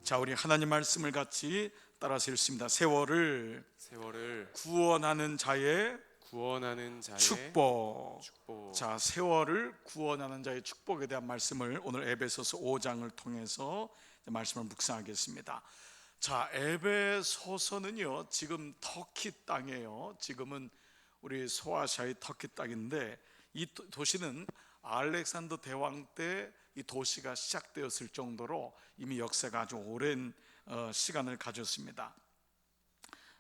자, 우리 하나님 말씀을 같이 따라서 읽습니다. 세월을 구원하는 자의 축복. 자, 세월을 구원하는 자의 축복에 대한 말씀을 오늘 에베소서 5장을 통해서 말씀을 묵상하겠습니다. 자, 에베소서는요 지금 터키 땅이에요. 지금은 우리 소아시아의 터키 땅인데, 이 도시는 알렉산더 대왕 때 이 도시가 시작되었을 정도로 이미 역사가 아주 오랜 시간을 가졌습니다.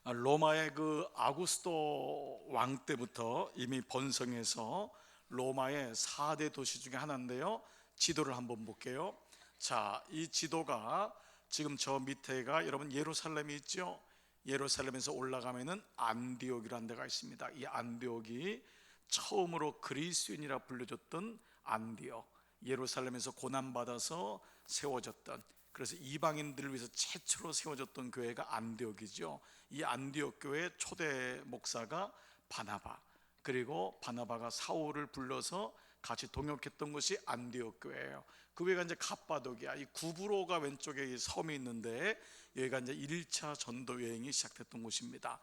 로마의 그 아구스토 왕 때부터 이미 번성해서 로마의 4대 도시 중에 하나인데요, 지도를 한번 볼게요. 자, 이 지도가 지금 저 밑에가 여러분 예루살렘이 있죠. 예루살렘에서 올라가면은 안디옥이라는 데가 있습니다. 이 안디옥이 처음으로 그리스인이라 불려졌던 안디옥, 예루살렘에서 고난받아서 세워졌던, 그래서 이방인들을 위해서 최초로 세워졌던 교회가 안디옥이죠. 이 안디옥 교회의 초대 목사가 바나바, 그리고 바나바가 사울을 불러서 같이 동역했던 것이 안디옥 교회예요. 그 위가 이제 갑바도기아, 이 구브로가 왼쪽에 이 섬이 있는데 여기가 이제 1차 전도 여행이 시작됐던 곳입니다.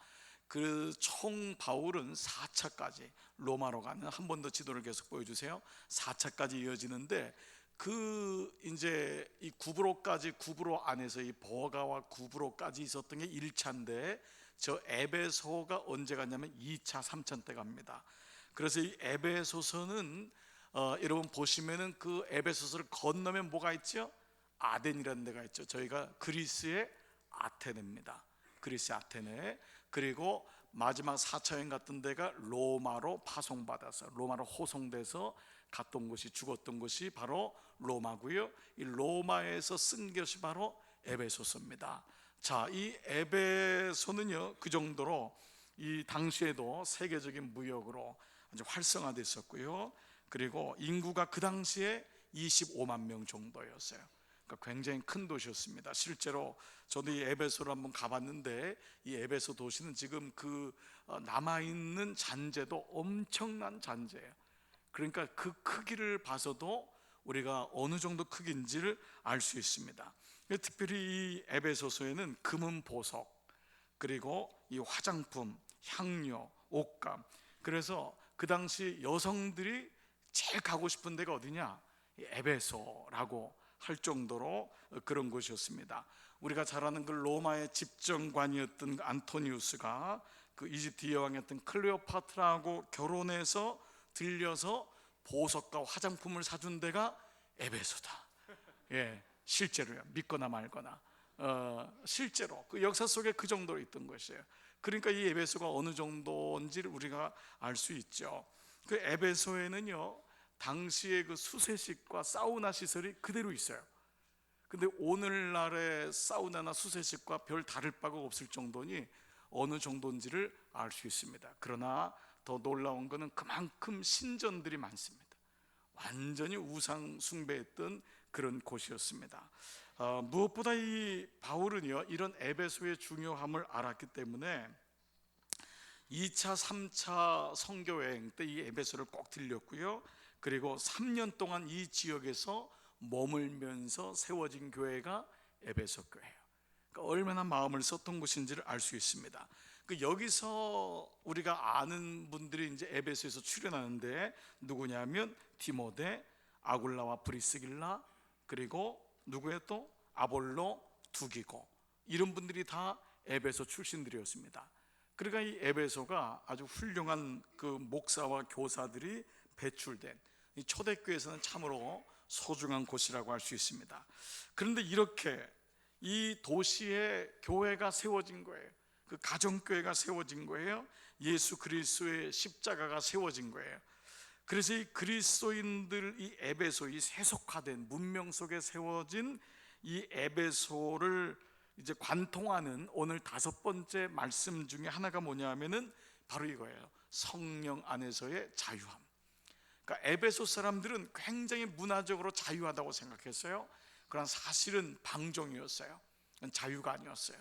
그 총 바울은 4차까지 로마로 가는, 한 번 더 지도를 계속 보여주세요. 4차까지 이어지는데, 그 이제 이 구브로까지, 구브로 안에서 이 버가와 구브로까지 있었던 게 1차인데 저 에베소가 언제 갔냐면 2차, 3차 때 갑니다. 그래서 이 에베소서는 여러분 보시면은 그 에베소서를 건너면 뭐가 있죠? 아덴이라는 데가 있죠. 저희가 그리스의 아테네입니다. 그리스의 아테네. 그리고 마지막 4차 여행 갔던 데가 로마로 파송받아서, 로마로 호송돼서 갔던 곳이, 죽었던 곳이 바로 로마고요. 이 로마에서 쓴 것이 바로 에베소서입니다. 자, 이 에베소는요 그 정도로 이 당시에도 세계적인 무역으로 아주 활성화됐었고요. 그리고 인구가 그 당시에 25만 명 정도였어요. 그러니까 굉장히 큰 도시였습니다. 실제로 저도 이 에베소를 한번 가봤는데, 이 에베소 도시는 지금 그 남아있는 잔재도 엄청난 잔재예요. 그러니까 그 크기를 봐서도 우리가 어느 정도 크기인지를 알 수 있습니다. 특별히 이 에베소서에는 금은 보석, 그리고 이 화장품, 향료, 옷감, 그래서 그 당시 여성들이 제일 가고 싶은 데가 어디냐? 에베소라고 할 정도로 그런 곳이었습니다. 우리가 잘 아는 그 로마의 집정관이었던 안토니우스가 그 이집트 여왕이었던 클레오파트라하고 결혼해서 들려서 보석과 화장품을 사준 데가 에베소다. 예, 실제로요. 믿거나 말거나 실제로 그 역사 속에 그 정도로 있던 것이에요. 그러니까 이 에베소가 어느 정도인지를 우리가 알 수 있죠. 그 에베소에는요 당시의 그 수세식과 사우나 시설이 그대로 있어요. 근데 오늘날의 사우나나 수세식과 별 다를 바가 없을 정도니 어느 정도인지를 알 수 있습니다. 그러나 더 놀라운 것은 그만큼 신전들이 많습니다. 완전히 우상 숭배했던 그런 곳이었습니다. 무엇보다 이 바울은요 이런 에베소의 중요함을 알았기 때문에 2차, 3차 선교여행 때 이 에베소를 꼭 들렸고요. 그리고 3년 동안 이 지역에서 머물면서 세워진 교회가 에베소 교회예요. 그러니까 얼마나 마음을 썼던 곳인지를 알 수 있습니다. 여기서 우리가 아는 분들이 이제 에베소에서 출연하는데 누구냐면 디모데, 아굴라와 브리스길라, 그리고 누구예요 또? 아볼로, 두기고, 이런 분들이 다 에베소 출신들이었습니다. 그러니까 이 에베소가 아주 훌륭한 그 목사와 교사들이 배출된, 이 초대교회에서는 참으로 소중한 곳이라고 할 수 있습니다. 그런데 이렇게 이 도시에 교회가 세워진 거예요. 그 가정교회가 세워진 거예요. 예수 그리스도의 십자가가 세워진 거예요. 그래서 이 그리스도인들, 이 에베소, 이 세속화된 문명 속에 세워진 이 에베소를 이제 관통하는 오늘 5번째 말씀 중에 하나가 뭐냐 하면은 바로 이거예요. 성령 안에서의 자유함. 그러니까 에베소 사람들은 굉장히 문화적으로 자유하다고 생각했어요. 그러나 사실은 방종이었어요. 자유가 아니었어요.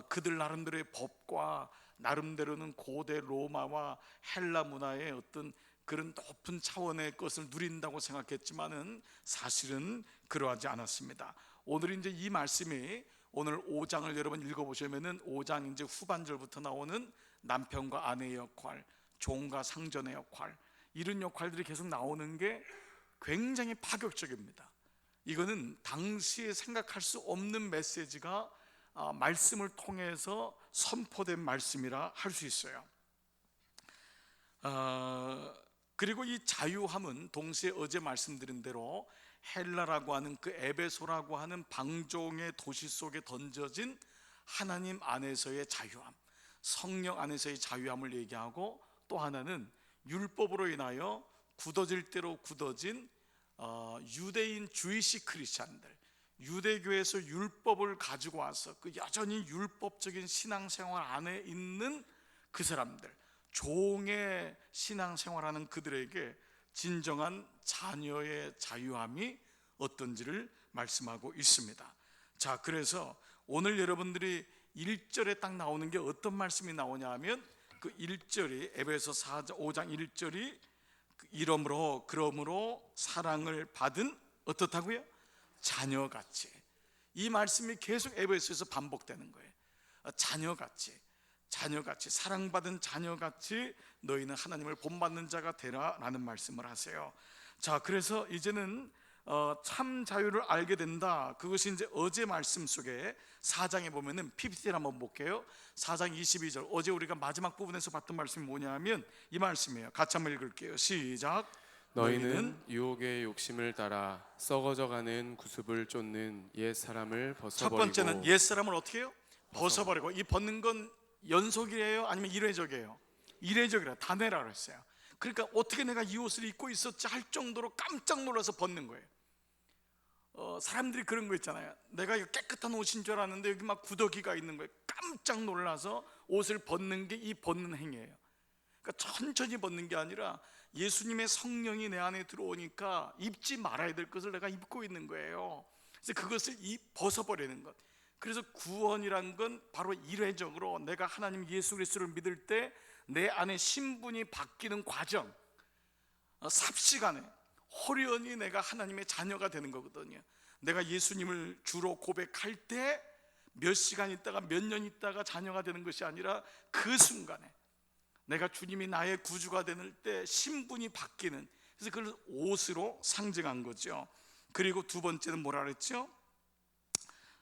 그들 나름대로의 법과 나름대로는 고대 로마와 헬라 문화의 어떤 그런 높은 차원의 것을 누린다고 생각했지만은 사실은 그러하지 않았습니다. 오늘 이제 이 말씀이 오늘 5장을 여러분 읽어보시면은 5장 이제 후반절부터 나오는 남편과 아내의 역할, 종과 상전의 역할, 이런 역할들이 계속 나오는 게 굉장히 파격적입니다. 이거는 당시에 생각할 수 없는 메시지가 말씀을 통해서 선포된 말씀이라 할 수 있어요. 그리고 이 자유함은 동시에 어제 말씀드린 대로 헬라라고 하는 그 에베소라고 하는 방종의 도시 속에 던져진 하나님 안에서의 자유함, 성령 안에서의 자유함을 얘기하고, 또 하나는 율법으로 인하여 굳어질 대로 굳어진 유대인 주이시 크리스찬들, 유대교에서 율법을 가지고 와서 그 여전히 율법적인 신앙생활 안에 있는 그 사람들, 종의 신앙생활하는 그들에게 진정한 자녀의 자유함이 어떤지를 말씀하고 있습니다. 자, 그래서 오늘 여러분들이 1절에 딱 나오는 게 어떤 말씀이 나오냐 하면, 그 1절이 에베소 5장 1절이 이러므로 그러므로 사랑을 받은 어떻다고요? 자녀같이. 이 말씀이 계속 에베소에서 반복되는 거예요. 자녀같이, 자녀같이, 사랑받은 자녀같이 너희는 하나님을 본받는 자가 되라 라는 말씀을 하세요. 자, 그래서 이제는 참 자유를 알게 된다. 그것이 이제 어제 말씀 속에 4장에 보면은 PPT를 한번 볼게요. 4장 22절, 어제 우리가 마지막 부분에서 봤던 말씀이 뭐냐면 이 말씀이에요. 같이 한번 읽을게요. 시작. 너희는 유혹의 욕심을 따라 썩어져가는 구습을 쫓는 옛 사람을 벗어버리고. 첫 번째는 옛 사람을 어떻게 해요? 벗어버리고. 이 벗는 건 연속이에요? 아니면 일회적이에요? 일회적이라, 단회라고 했어요. 그러니까 어떻게 내가 이 옷을 입고 있었지 할 정도로 깜짝 놀라서 벗는 거예요. 사람들이 그런 거 있잖아요. 내가 이거 깨끗한 옷인 줄 알았는데 여기 막 구더기가 있는 거예요. 깜짝 놀라서 옷을 벗는 게 이 벗는 행위예요. 그러니까 천천히 벗는 게 아니라 예수님의 성령이 내 안에 들어오니까 입지 말아야 될 것을 내가 입고 있는 거예요. 그래서 그것을 벗어버리는 것. 그래서 구원이란 건 바로 일회적으로 내가 하나님 예수 그리스도를 믿을 때 내 안에 신분이 바뀌는 과정, 삽시간에 호련히 내가 하나님의 자녀가 되는 거거든요. 내가 예수님을 주로 고백할 때 몇 시간 있다가 몇 년 있다가 자녀가 되는 것이 아니라 그 순간에 내가 주님이 나의 구주가 되는 때 신분이 바뀌는, 그래서 그걸 옷으로 상징한 거죠. 그리고 두 번째는 뭐라 그랬죠?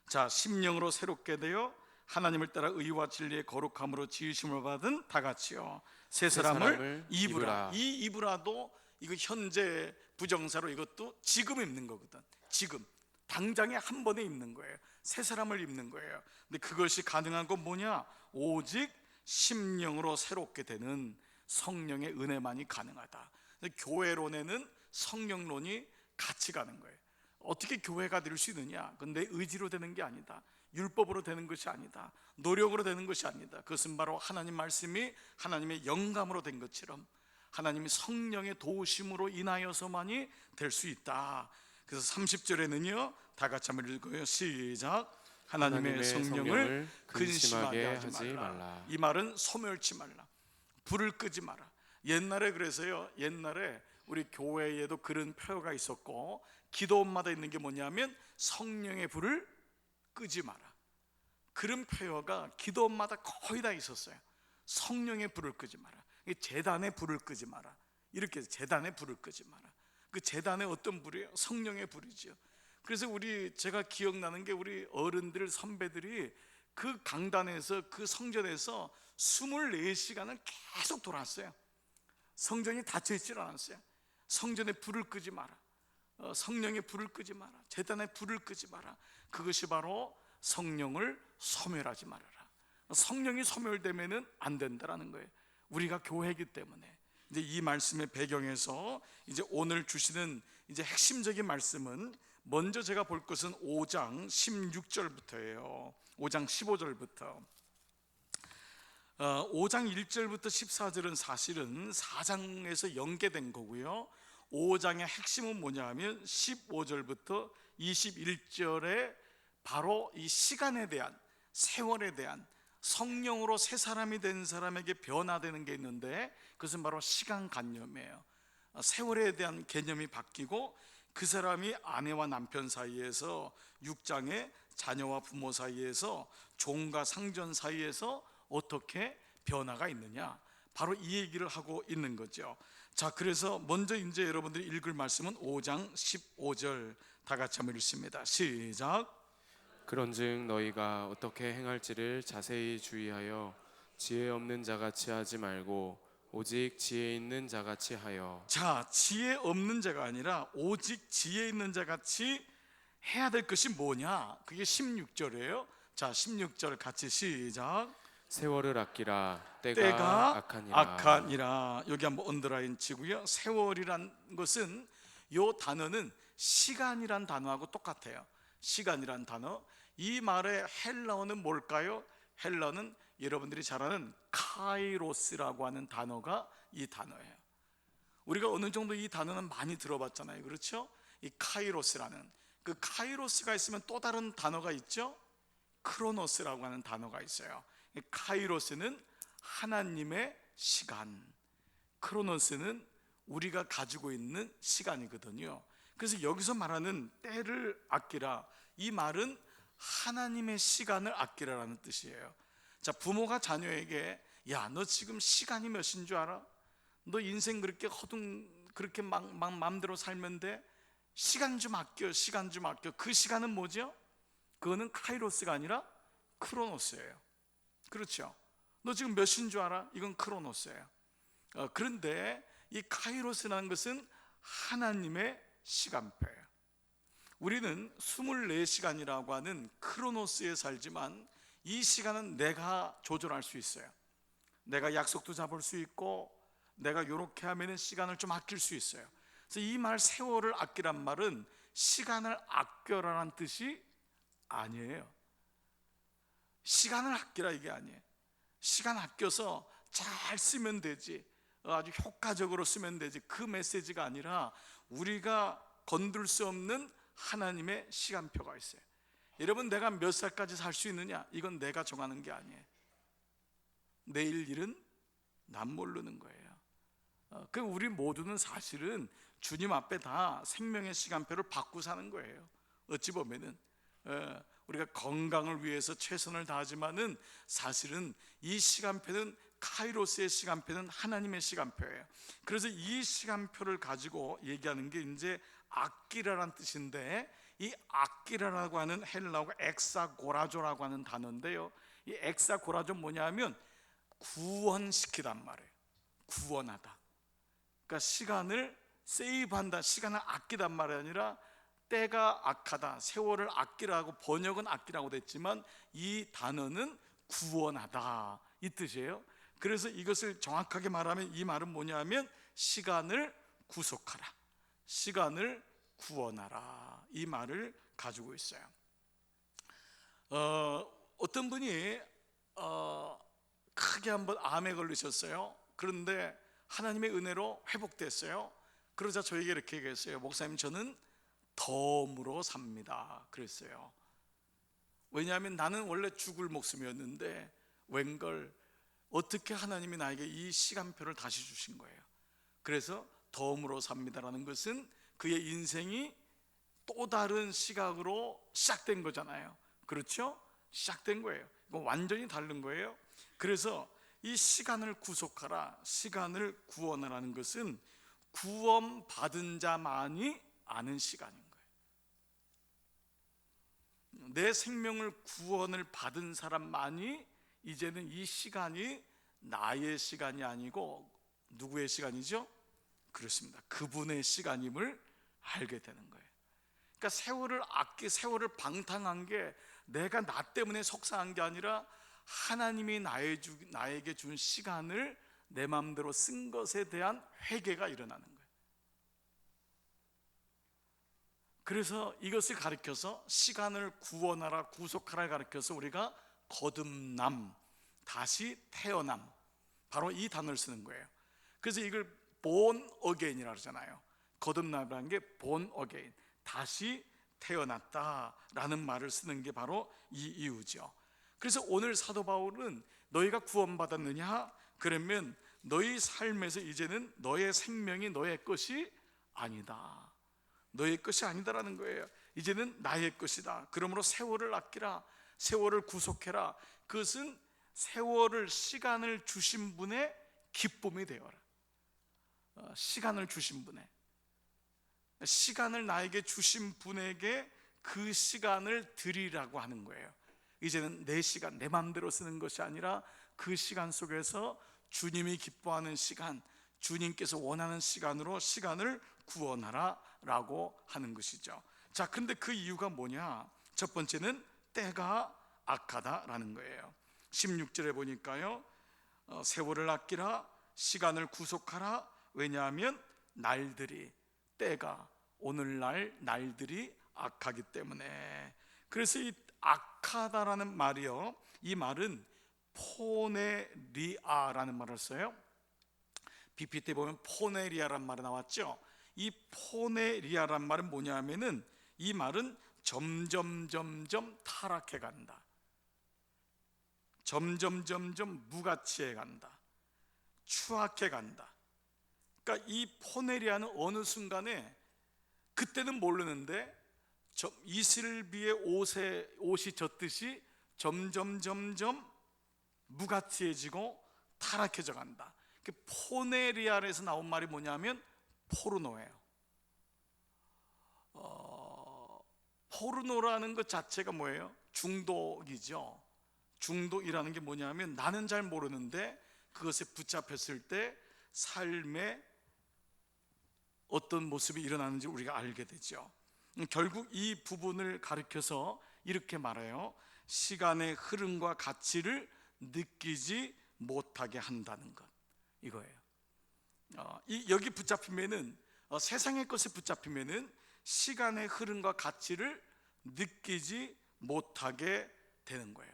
자, 심령으로 새롭게 되어 하나님을 따라 의와 진리의 거룩함으로 지으심을 받은 다 같이요 새 사람을 입으라. 이 입으라도 이거 현재 부정사로 이것도 지금 입는 거거든. 지금 당장에 한 번에 입는 거예요. 새 사람을 입는 거예요. 근데 그것이 가능한 건 뭐냐? 오직 심령으로 새롭게 되는 성령의 은혜만이 가능하다. 교회론에는 성령론이 같이 가는 거예요. 어떻게 교회가 될 수 있느냐? 그건 내 의지로 되는 게 아니다. 율법으로 되는 것이 아니다. 노력으로 되는 것이 아니다. 그것은 바로 하나님 말씀이 하나님의 영감으로 된 것처럼 하나님이 성령의 도우심으로 인하여서만이 될 수 있다. 그래서 30절에는요 다 같이 한번 읽어요. 시작. 하나님의 성령을 근심하게 하지 말라. 이 말은 소멸치 말라, 불을 끄지 마라. 옛날에 그래서요, 옛날에 우리 교회에도 그런 표어가 있었고, 기도원마다 있는 게 뭐냐면 성령의 불을 끄지 마라. 그런 표어가 기도원마다 거의 다 있었어요. 성령의 불을 끄지 마라. 제단의 불을 끄지 마라. 이렇게 해서 제단의 불을 끄지 마라. 그 제단의 어떤 불이에요? 성령의 불이죠. 그래서 제가 기억나는 게 우리 어른들 선배들이 그 강단에서 그 성전에서 24시간을 계속 돌았어요. 성전이 닫혀 있질 않았어요. 성전에 불을 끄지 마라. 성령의 불을 끄지 마라. 제단의 불을 끄지 마라. 그것이 바로 성령을 소멸하지 말아라. 성령이 소멸되면은 안 된다라는 거예요. 우리가 교회이기 때문에. 이제 이 말씀의 배경에서 이제 오늘 주시는 이제 핵심적인 말씀은, 먼저 제가 볼 것은 5장 16절부터예요. 5장 15절부터. 5장 1절부터 14절은 사실은 4장에서 연계된 거고요. 5장의 핵심은 뭐냐 하면 15절부터 21절에 바로 이 시간에 대한, 세월에 대한, 성령으로 새 사람이 된 사람에게 변화되는 게 있는데 그것은 바로 시간관념이에요. 세월에 대한 개념이 바뀌고, 그 사람이 아내와 남편 사이에서, 육장의 자녀와 부모 사이에서, 종과 상전 사이에서 어떻게 변화가 있느냐, 바로 이 얘기를 하고 있는 거죠. 자, 그래서 먼저 이제 여러분들이 읽을 말씀은 5장 15절 다 같이 한번 읽습니다. 시작. 그런즉 너희가 어떻게 행할지를 자세히 주의하여 지혜 없는 자같이 하지 말고 오직 지혜 있는 자같이 하여. 자, 지혜 없는 자가 아니라 오직 지혜 있는 자같이 해야 될 것이 뭐냐? 그게 16절이에요. 자, 16절 같이 시작. 세월을 아끼라 때가 때가 악하니라. 악하니라. 여기 한번 언더라인 치고요. 세월이란 것은, 요 단어는 시간이란 단어하고 똑같아요. 시간이란 단어. 이 말의 헬라어는 뭘까요? 헬라어는 여러분들이 잘 아는 카이로스라고 하는 단어가 이 단어예요. 우리가 어느 정도 이 단어는 많이 들어봤잖아요. 그렇죠? 이 카이로스라는, 그 카이로스가 있으면 또 다른 단어가 있죠. 크로노스라고 하는 단어가 있어요. 카이로스는 하나님의 시간, 크로노스는 우리가 가지고 있는 시간이거든요. 그래서 여기서 말하는 때를 아끼라, 이 말은 하나님의 시간을 아끼라라는 뜻이에요. 자, 부모가 자녀에게 야, 너 지금 시간이 몇인 줄 알아? 너 인생 그렇게 그렇게 막 마음대로 살면 돼? 시간 좀 아껴, 시간 좀 아껴. 그 시간은 뭐죠? 그거는 카이로스가 아니라 크로노스예요. 그렇죠? 너 지금 몇인 줄 알아? 이건 크로노스예요. 그런데 이 카이로스라는 것은 하나님의 시간표예요. 우리는 24시간이라고 하는 크로노스에 살지만 이 시간은 내가 조절할 수 있어요. 내가 약속도 잡을 수 있고, 내가 이렇게 하면 시간을 좀 아낄 수 있어요. 그래서 이 말 세월을 아끼란 말은 시간을 아껴라는 뜻이 아니에요. 시간을 아끼라 이게 아니에요. 시간 아껴서 잘 쓰면 되지, 아주 효과적으로 쓰면 되지, 그 메시지가 아니라 우리가 건들 수 없는 하나님의 시간표가 있어요. 여러분, 내가 몇 살까지 살 수 있느냐, 이건 내가 정하는 게 아니에요. 내일 일은 난 모르는 거예요. 그 우리 모두는 사실은 주님 앞에 다 생명의 시간표를 받고 사는 거예요. 어찌 보면은 우리가 건강을 위해서 최선을 다하지만은 사실은 이 시간표는, 카이로스의 시간표는 하나님의 시간표예요. 그래서 이 시간표를 가지고 얘기하는 게 이제 아끼라라는 뜻인데, 이 아끼라라고 하는 헬라어가 엑사고라조라고 하는 단어인데요, 이 엑사고라조 뭐냐면 구원시키단 말이에요. 구원하다. 그러니까 시간을 세이브한다, 시간을 아끼단 말이 아니라 때가 악하다, 세월을 아끼라고, 번역은 아끼라고 됐지만 이 단어는 구원하다, 이 뜻이에요. 그래서 이것을 정확하게 말하면 이 말은 뭐냐면 시간을 구속하라, 시간을 구원하라, 이 말을 가지고 있어요. 어떤 분이 크게 한번 암에 걸리셨어요. 그런데 하나님의 은혜로 회복됐어요. 그러자 저에게 이렇게 얘기했어요. 목사님, 저는 덤으로 삽니다, 그랬어요. 왜냐하면 나는 원래 죽을 목숨이었는데 웬걸 어떻게 하나님이 나에게 이 시간표를 다시 주신 거예요. 그래서 덤으로 삽니다라는 것은 그의 인생이 또 다른 시각으로 시작된 거잖아요. 그렇죠? 시작된 거예요. 이건 완전히 다른 거예요. 그래서 이 시간을 구속하라, 시간을 구원하라는 것은 구원받은 자만이 아는 시간인 거예요. 내 생명을 구원을 받은 사람만이 이제는 이 시간이 나의 시간이 아니고 누구의 시간이죠? 그렇습니다. 그분의 시간임을 알게 되는 거예요. 그러니까 세월을 방탕한 게 내가 나 때문에 속상한 게 아니라 하나님이 나에게 준 시간을 내 마음대로 쓴 것에 대한 회개가 일어나는 거예요. 그래서 이것을 가리켜서 시간을 구원하라, 구속하라 가리켜서 우리가 거듭남, 다시 태어남, 바로 이 단어를 쓰는 거예요. 그래서 이걸 born again이라고 하잖아요. 거듭남이라는 게 born again, 다시 태어났다라는 말을 쓰는 게 바로 이 이유죠. 그래서 오늘 사도 바울은 너희가 구원받았느냐? 그러면 너희 삶에서 이제는 너의 생명이 너의 것이 아니다. 너의 것이 아니다라는 거예요. 이제는 나의 것이다. 그러므로 세월을 아끼라, 세월을 구속해라. 그것은 세월을, 시간을 주신 분의 기쁨이 되어라. 시간을 주신 분의, 시간을 나에게 주신 분에게 그 시간을 드리라고 하는 거예요. 이제는 내 시간, 내 마음대로 쓰는 것이 아니라 그 시간 속에서 주님이 기뻐하는 시간, 주님께서 원하는 시간으로 시간을 구원하라 라고 하는 것이죠. 자, 근데 그 이유가 뭐냐? 첫 번째는 때가 악하다라는 거예요. 16절에 보니까요, 세월을 아끼라, 시간을 구속하라. 왜냐하면 날들이, 때가, 오늘날 날들이 악하기 때문에. 그래서 이 악하다라는 말이요, 이 말은 포네리아라는 말을 써요. PPT 보면 포네리아라는 말이 나왔죠. 이 포네리아라는 말은 뭐냐면은, 이 말은 점점 타락해 간다, 점점 무가치해 간다, 추악해 간다. 그러니까 이 포네리아는 어느 순간에, 그때는 모르는데 이슬비의 옷이 젖듯이 점점 무가치해지고 타락해져 간다. 포네리아에서 나온 말이 뭐냐면 포르노예요. 포르노라는 것 자체가 뭐예요? 중독이죠. 중독이라는 게 뭐냐면, 나는 잘 모르는데 그것에 붙잡혔을 때 삶에 어떤 모습이 일어나는지 우리가 알게 되죠. 결국 이 부분을 가리켜서 이렇게 말해요. 시간의 흐름과 가치를 느끼지 못하게 한다는 것, 이거예요. 여기 붙잡히면은, 세상의 것에 붙잡히면은 시간의 흐름과 가치를 느끼지 못하게 되는 거예요.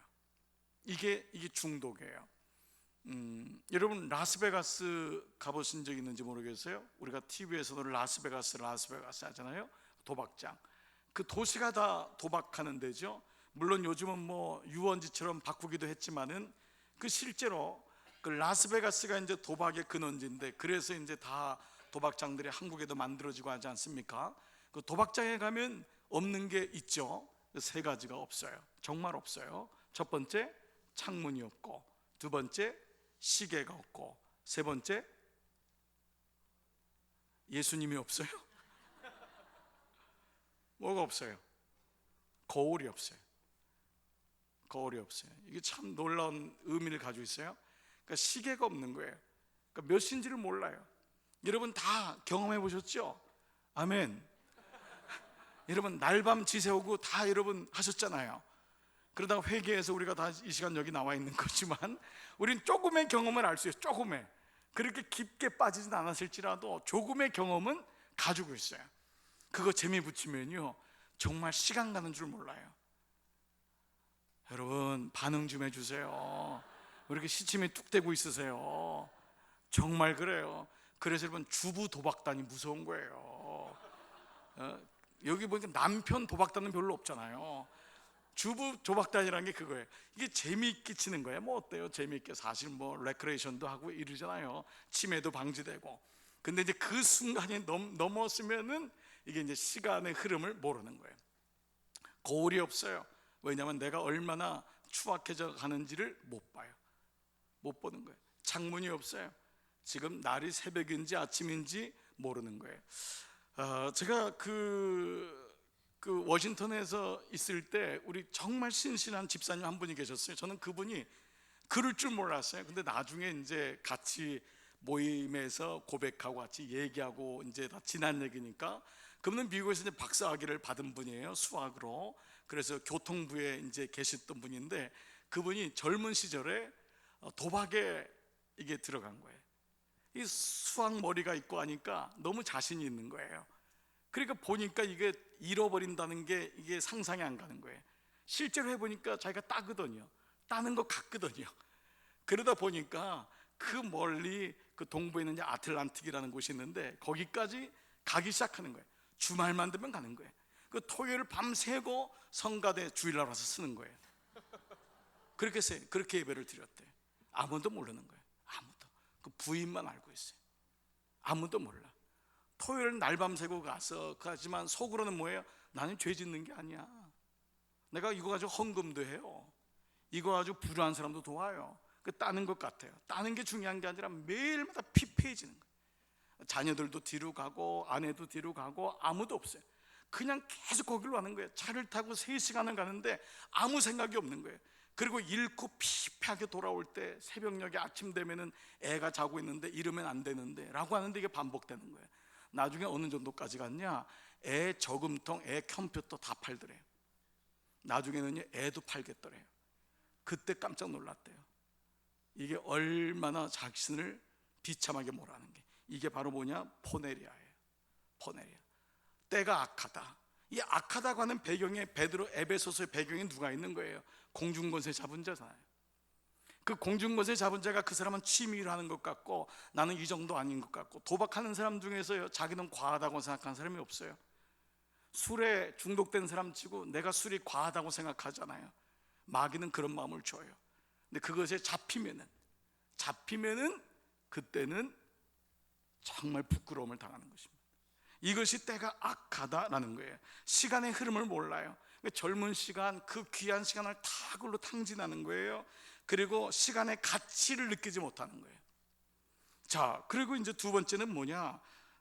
이게 중독이에요. 여러분, 라스베가스 가보신 적 있는지 모르겠어요. 우리가 TV에서도 라스베가스 하잖아요. 도박장. 그 도시가 다 도박하는 데죠. 물론 요즘은 뭐 유원지처럼 바꾸기도 했지만은, 그 실제로 그 라스베가스가 이제 도박의 근원지인데, 그래서 이제 다 도박장들이 한국에도 만들어지고 하지 않습니까? 그 도박장에 가면 없는 게 있죠. 세 가지가 없어요. 정말 없어요. 첫 번째, 창문이 없고, 두 번째, 시계가 없고, 세 번째, 예수님이 없어요. 뭐가 없어요? 거울이 없어요. 거울이 없어요. 이게 참 놀라운 의미를 가지고 있어요. 그러니까 시계가 없는 거예요. 그러니까 몇 시인지를 몰라요. 여러분 다 경험해 보셨죠? 아멘. 여러분 날밤 지새우고 다 여러분 하셨잖아요. 그러다가 회개해서 우리가 다 이 시간 여기 나와 있는 거지만, 우린 조금의 경험을 알 수 있어요. 조금의, 그렇게 깊게 빠지진 않았을지라도 조금의 경험은 가지고 있어요. 그거 재미 붙이면요, 정말 시간 가는 줄 몰라요. 여러분 반응 좀 해주세요. 왜 이렇게 시침이 뚝 떼고 있으세요? 정말 그래요. 그래서 여러분, 주부 도박단이 무서운 거예요. 여기 보니까 남편 도박단은 별로 없잖아요. 주부 도박단이라는 게 그거예요. 이게 재미있게 치는 거예요. 뭐 어때요? 재미있게. 사실 뭐 레크레이션도 하고 이러잖아요. 치매도 방지되고. 근데 이제 그 순간이 넘었으면은 이게 이제 시간의 흐름을 모르는 거예요. 거울이 없어요. 왜냐하면 내가 얼마나 추악해져 가는지를 못 봐요. 못 보는 거예요. 창문이 없어요. 지금 날이 새벽인지 아침인지 모르는 거예요. 제가 그 워싱턴에서 있을 때 우리 정말 신실한 집사님 한 분이 계셨어요. 저는 그분이 그럴 줄 몰랐어요. 근데 나중에 이제 같이 모임에서 고백하고 같이 얘기하고 이제 다 지난 얘기니까, 그분은 미국에서 이제 박사학위를 받은 분이에요. 수학으로. 그래서 교통부에 이제 계셨던 분인데, 그분이 젊은 시절에 도박에 이게 들어간 거예요. 이 수학 머리가 있고 하니까 너무 자신이 있는 거예요. 그러니까 보니까 이게 잃어버린다는 게 이게 상상이 안 가는 거예요. 실제로 해보니까 자기가 따거든요. 따는 거 같거든요. 그러다 보니까 그 멀리 그 동부에 있는 아틀란틱이라는 곳이 있는데 거기까지 가기 시작하는 거예요. 주말만 되면 가는 거예요. 그 토요일 밤새고 성가대 주일날 와서 쓰는 거예요. 그렇게 예배를 드렸대요. 아무도 모르는 거예요. 아무도. 그 부인만 알고 있어요. 아무도 몰라. 토요일 날밤 새고 가서 하지만 속으로는 뭐예요? 나는 죄 짓는 게 아니야. 내가 이거 가지고 헌금도 해요. 이거 가지고 불우한 사람도 도와요. 그 따는 것 같아요. 따는 게 중요한 게 아니라 매일마다 피폐해지는 거예요. 자녀들도 뒤로 가고 아내도 뒤로 가고 아무도 없어요. 그냥 계속 거기로 가는 거예요. 차를 타고 3시간을 가는데 아무 생각이 없는 거예요. 그리고 잃고 피폐하게 돌아올 때 새벽녘에 아침 되면은 애가 자고 있는데 이러면 안 되는데 라고 하는데 이게 반복되는 거예요. 나중에 어느 정도까지 갔냐, 애 저금통, 애 컴퓨터 다 팔더래요. 나중에는요 애도 팔겠더래요. 그때 깜짝 놀랐대요. 이게 얼마나 자신을 비참하게 몰아가는 게, 이게 바로 뭐냐, 포네리아예요. 포네리아. 때가 악하다. 이 악하다고 하는 배경에 베드로 에베소서의 배경에 누가 있는 거예요? 공중권세 잡은 자잖아요. 그 공중권세 잡은 자가 그 사람은 취미를 하는 것 같고 나는 이 정도 아닌 것 같고, 도박하는 사람 중에서요 자기는 과하다고 생각하는 사람이 없어요. 술에 중독된 사람 치고 내가 술이 과하다고 생각하잖아요. 마귀는 그런 마음을 줘요. 근데 그것에 잡히면은 그때는 정말 부끄러움을 당하는 것입니다. 이것이 때가 악하다라는 거예요. 시간의 흐름을 몰라요. 젊은 시간, 그 귀한 시간을 다 그걸로 탕진하는 거예요. 그리고 시간의 가치를 느끼지 못하는 거예요. 자, 그리고 이제 두 번째는 뭐냐,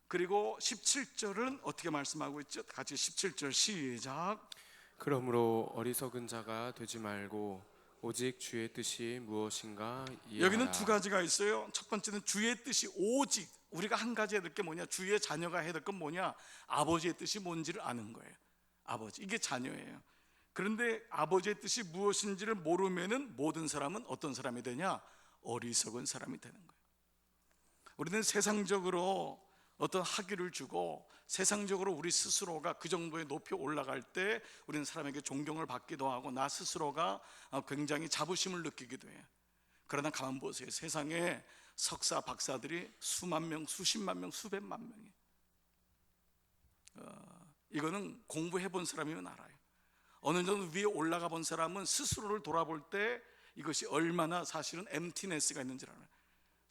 그리고 17절은 어떻게 말씀하고 있죠? 같이 17절 시작. 그러므로 어리석은 자가 되지 말고 오직 주의 뜻이 무엇인가 이해하라. 여기는 두 가지가 있어요. 첫 번째는 주의 뜻이 오직, 우리가 한 가지 해야 될 게 뭐냐, 주의 자녀가 해야 될 건 뭐냐, 아버지의 뜻이 뭔지를 아는 거예요. 아버지, 이게 자녀예요. 그런데 아버지의 뜻이 무엇인지를 모르면은 모든 사람은 어떤 사람이 되냐, 어리석은 사람이 되는 거예요. 우리는 세상적으로 어떤 학위를 주고 세상적으로 우리 스스로가 그 정도의 높이 올라갈 때 우리는 사람에게 존경을 받기도 하고 나 스스로가 굉장히 자부심을 느끼기도 해요. 그러나 가만 보세요. 세상에 석사 박사들이 수만 명, 수십만 명, 수백만 명이에요. 이거는 공부해 본 사람이면 알아요. 어느 정도 위에 올라가 본 사람은 스스로를 돌아볼 때 이것이 얼마나 사실은 emptiness가 있는지 알아요.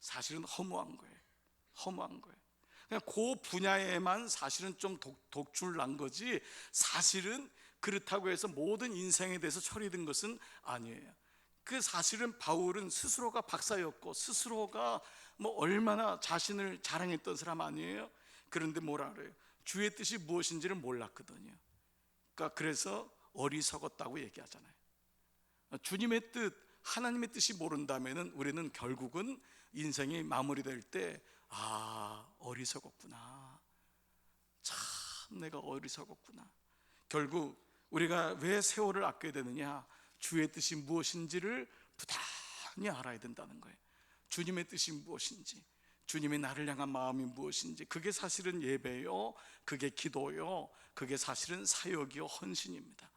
사실은 허무한 거예요. 허무한 거예요. 그냥 그 분야에만 사실은 좀 독출 난 거지, 사실은 그렇다고 해서 모든 인생에 대해서 처리된 것은 아니에요. 그 사실은 바울은 스스로가 박사였고 스스로가 뭐 얼마나 자신을 자랑했던 사람 아니에요. 그런데 뭐라 그래요? 주의 뜻이 무엇인지를 몰랐거든요. 그러니까 그래서 어리석었다고 얘기하잖아요. 주님의 뜻, 하나님의 뜻이 모른다면은 우리는 결국은 인생이 마무리될 때 어리석었구나, 참 내가 어리석었구나. 결국 우리가 왜 세월을 아껴야 되느냐, 주의 뜻이 무엇인지를 부단히 알아야 된다는 거예요. 주님의 뜻이 무엇인지, 주님이 나를 향한 마음이 무엇인지, 그게 사실은 예배요, 그게 기도요, 그게 사실은 사역이요, 헌신입니다.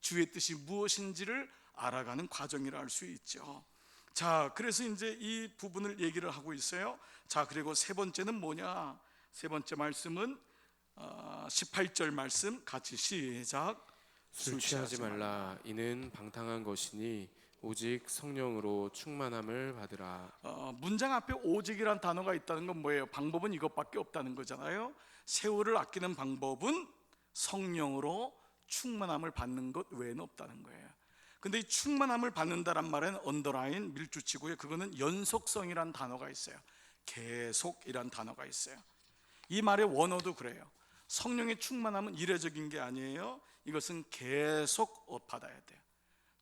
주의 뜻이 무엇인지를 알아가는 과정이라 할 수 있죠. 자, 그래서 이제 이 부분을 얘기를 하고 있어요. 자, 그리고 세 번째는 뭐냐, 세 번째 말씀은 18절 말씀 같이 시작. 술 취하지 말라. 이는 방탕한 것이니 오직 성령으로 충만함을 받으라. 문장 앞에 오직이란 단어가 있다는 건 뭐예요? 방법은 이것밖에 없다는 거잖아요. 세월을 아끼는 방법은 성령으로 충만함을 받는 것 외에는 없다는 거예요. 근데 이 충만함을 받는다란 말은 언더라인 밀주치고요, 그거는 연속성이란 단어가 있어요. 계속이란 단어가 있어요. 이 말의 원어도 그래요. 성령의 충만함은 이례적인 게 아니에요. 이것은 계속 받아야 돼요.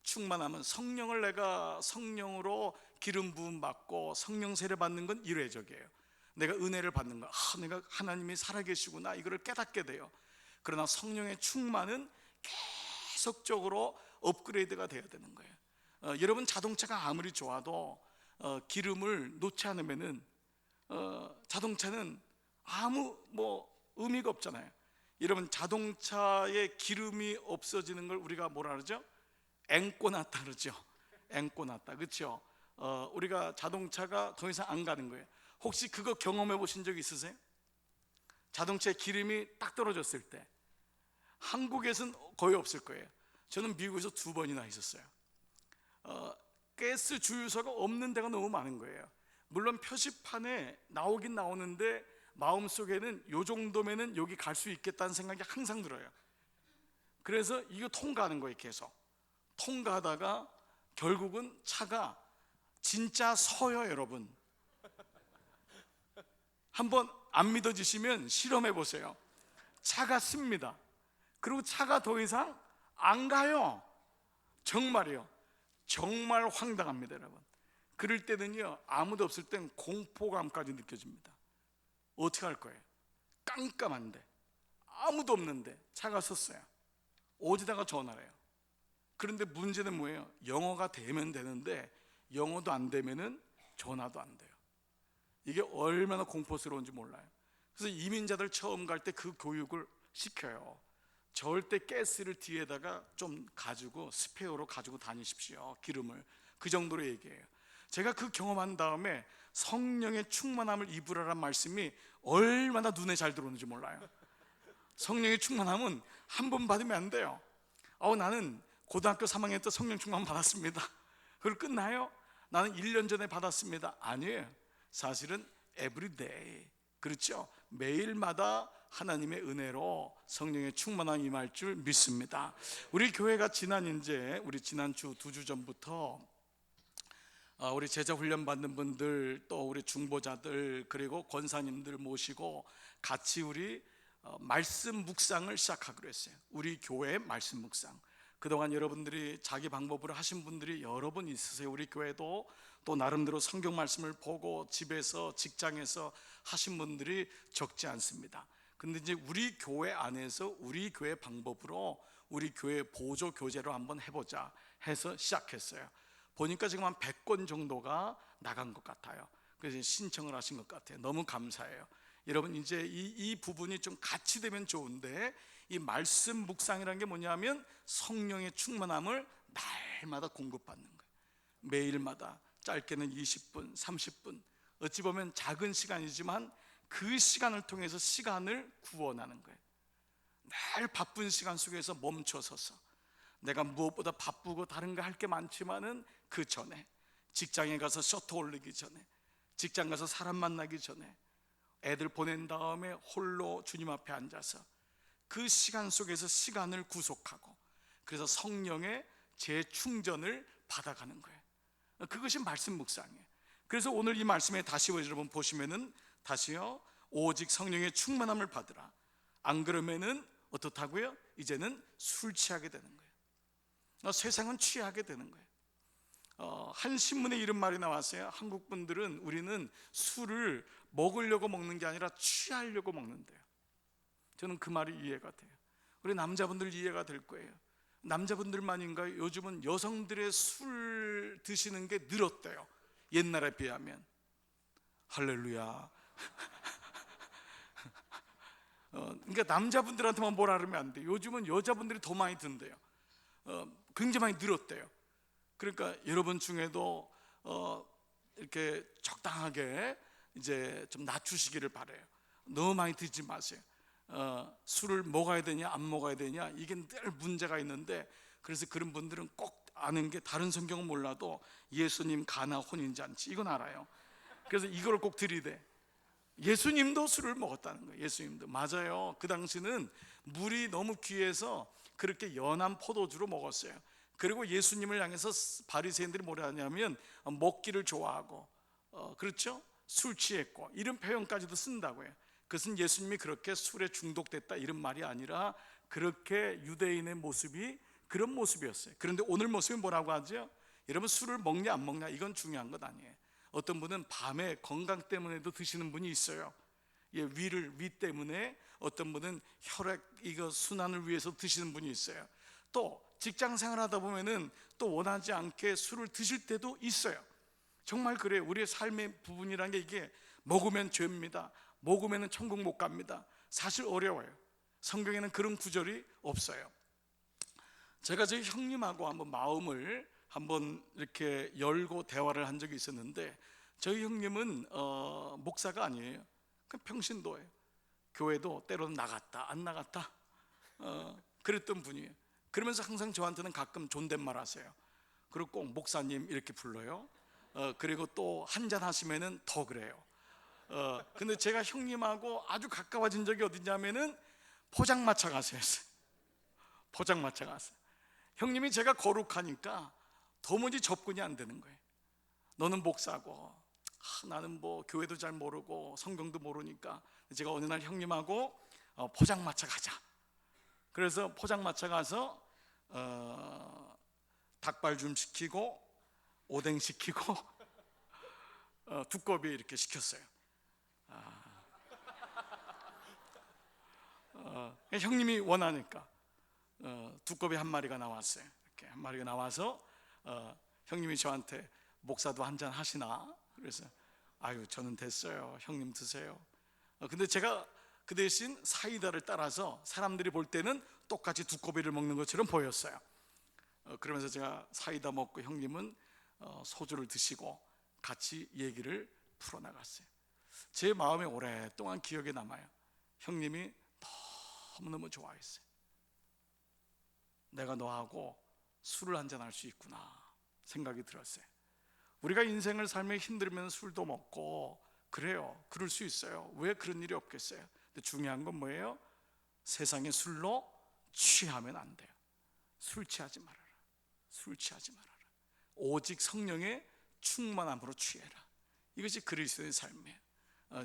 충만함은 성령을 내가 성령으로 기름 부음 받고 성령 세례 받는 건 이례적이에요. 내가 은혜를 받는 거, 내가 하나님이 살아계시구나, 이거를 깨닫게 돼요. 그러나 성령의 충만은 계속적으로 업그레이드가 돼야 되는 거예요. 여러분, 자동차가 아무리 좋아도 기름을 놓지 않으면은 자동차는 아무 의미가 없잖아요. 여러분, 자동차에 기름이 없어지는 걸 우리가 뭐라 그러죠? 앵꼬 났다 그러죠. 앵꼬 났다, 그렇죠? 우리가 자동차가 더 이상 안 가는 거예요. 혹시 그거 경험해 보신 적 있으세요? 자동차에 기름이 딱 떨어졌을 때. 한국에서는 거의 없을 거예요. 저는 미국에서 2번이나 있었어요. 가스 주유소가 없는 데가 너무 많은 거예요. 물론 표시판에 나오긴 나오는데 마음속에는 요 정도면은 여기 갈 수 있겠다는 생각이 항상 들어요. 그래서 이거 통과하는 거예요. 계속 통과하다가 결국은 차가 진짜 서요. 여러분, 한번 안 믿어지시면 실험해 보세요. 차가 씁니다. 그리고 차가 더 이상 안 가요. 정말이요. 정말 황당합니다, 여러분. 그럴 때는요, 아무도 없을 땐 공포감까지 느껴집니다. 어떻게 할 거예요? 깜깜한데, 아무도 없는데 차가 섰어요. 어디다가 전화를 해요? 그런데 문제는 뭐예요? 영어가 되면 되는데 영어도 안 되면은 전화도 안 돼요. 이게 얼마나 공포스러운지 몰라요. 그래서 이민자들 처음 갈 때 그 교육을 시켜요. 절대 가스를 뒤에다가 좀 가지고 스페어로 가지고 다니십시오. 기름을. 그 정도로 얘기해요. 제가 그 경험한 다음에 성령의 충만함을 입으라란 말씀이 얼마나 눈에 잘 들어오는지 몰라요. 성령의 충만함은 한 번 받으면 안 돼요. 나는 고등학교 3학년 때 성령 충만 받았습니다. 그걸 끝나요? 나는 1년 전에 받았습니다. 아니에요. 사실은 everyday, 그렇죠? 매일마다 하나님의 은혜로 성령의 충만함이 임할 줄 믿습니다. 우리 교회가 우리 지난주 2주 전부터 우리 제자 훈련 받는 분들, 또 우리 중보자들, 그리고 권사님들 모시고 같이 우리 말씀 묵상을 시작하기로 했어요. 우리 교회 말씀 묵상. 그동안 여러분들이 자기 방법으로 하신 분들이 여러 분 있으세요. 우리 교회도 또 나름대로 성경 말씀을 보고 집에서, 직장에서 하신 분들이 적지 않습니다. 근데 이제 우리 교회 안에서 우리 교회 방법으로 우리 교회 보조 교재로 한번 해보자 해서 시작했어요. 보니까 지금 한 100권 정도가 나간 것 같아요. 그래서 신청을 하신 것 같아요. 너무 감사해요. 여러분, 이제 이 부분이 좀 같이 되면 좋은데, 이 말씀 묵상이라는 게 뭐냐면 성령의 충만함을 날마다 공급받는 거예요. 매일마다 짧게는 20분, 30분, 어찌 보면 작은 시간이지만 그 시간을 통해서 시간을 구원하는 거예요. 늘 바쁜 시간 속에서 멈춰서서, 내가 무엇보다 바쁘고 다른 거 할 게 많지만은 그 전에, 직장에 가서 셔터 올리기 전에, 직장 가서 사람 만나기 전에, 애들 보낸 다음에 홀로 주님 앞에 앉아서 그 시간 속에서 시간을 구속하고, 그래서 성령의 재충전을 받아가는 거예요. 그것이 말씀 묵상이에요. 그래서 오늘 이 말씀에 다시 여러분 보시면은 다시요, 오직 성령의 충만함을 받으라. 안 그러면은 어떻다고요? 이제는 술 취하게 되는 거예요. 세상은 취하게 되는 거예요. 한 신문에 이런 말이 나왔어요. 한국 분들은, 우리는 술을 먹으려고 먹는 게 아니라 취하려고 먹는데요. 저는 그 말이 이해가 돼요. 우리 남자분들 이해가 될 거예요. 남자분들만인가요? 요즘은 여성들의 술 드시는 게 늘었대요. 옛날에 비하면. 할렐루야. 그러니까 남자분들한테만 뭐라 그러면 안 돼요. 요즘은 여자분들이 더 많이 든대요. 굉장히 많이 늘었대요. 그러니까 여러분 중에도 이렇게 적당하게 이제 좀 낮추시기를 바라요. 너무 많이 드지 마세요. 술을 먹어야 되냐 안 먹어야 되냐, 이게 늘 문제가 있는데, 그래서 그런 분들은 꼭 아는 게, 다른 성경은 몰라도 예수님 가나 혼인잔치 이건 알아요. 그래서 이걸 꼭 들이대. 예수님도 술을 먹었다는 거예요. 예수님도. 맞아요. 그 당시는 물이 너무 귀해서 그렇게 연한 포도주로 먹었어요. 그리고 예수님을 향해서 바리새인들이 뭐라 하냐면 먹기를 좋아하고, 그렇죠? 술 취했고, 이런 표현까지도 쓴다고 해요. 그것은 예수님이 그렇게 술에 중독됐다 이런 말이 아니라, 그렇게 유대인의 모습이 그런 모습이었어요. 그런데 오늘 모습이 뭐라고 하죠? 여러분, 술을 먹냐 안 먹냐 이건 중요한 것 아니에요. 어떤 분은 밤에 건강 때문에도 드시는 분이 있어요. 위 때문에, 어떤 분은 혈액 이거 순환을 위해서 드시는 분이 있어요. 또 직장 생활하다 보면은 또 원하지 않게 술을 드실 때도 있어요. 정말 그래요. 우리의 삶의 부분이라는 게, 이게 먹으면 죄입니다, 먹으면 천국 못 갑니다, 사실 어려워요. 성경에는 그런 구절이 없어요. 제가 저희 형님하고 한번 마음을 이렇게 열고 대화를 한 적이 있었는데, 저희 형님은 목사가 아니에요. 그냥 평신도예요. 교회도 때로는 나갔다 안 나갔다 그랬던 분이에요. 그러면서 항상 저한테는 가끔 존댓말 하세요. 그리고 꼭 목사님 이렇게 불러요. 그리고 또 한잔 하시면은 더 그래요. 근데 제가 형님하고 아주 가까워진 적이 어디냐면은 포장마차 가서 했어요. 포장마차 가서. 형님이 제가 거룩하니까 도무지 접근이 안 되는 거예요. 너는 목사고 나는 뭐 교회도 잘 모르고 성경도 모르니까 제가 어느 날 형님하고 포장마차 가자. 그래서 포장마차 가서 닭발 좀 시키고 오뎅 시키고 두꺼비 이렇게 시켰어요. 형님이 원하니까 두꺼비 한 마리가 나왔어요. 이렇게 한 마리가 나와서 형님이 저한테 목사도 한잔 하시나? 그래서 아유 저는 됐어요. 형님 드세요. 근데 제가 그 대신 사이다를 따라서 사람들이 볼 때는 똑같이 두꺼비를 먹는 것처럼 보였어요. 그러면서 제가 사이다 먹고 형님은 소주를 드시고 같이 얘기를 풀어나갔어요. 제 마음에 오랫동안 기억에 남아요. 형님이 너무너무 좋아했어요. 내가 너하고 술을 한잔 할 수 있구나 생각이 들었어요. 우리가 인생을 살며 힘들면 술도 먹고 그래요. 그럴 수 있어요. 왜 그런 일이 없겠어요? 근데 중요한 건 뭐예요? 세상의 술로 취하면 안 돼요. 술 취하지 말아라. 술 취하지 말아라. 오직 성령의 충만함으로 취해라. 이것이 그리스도의 삶이에요.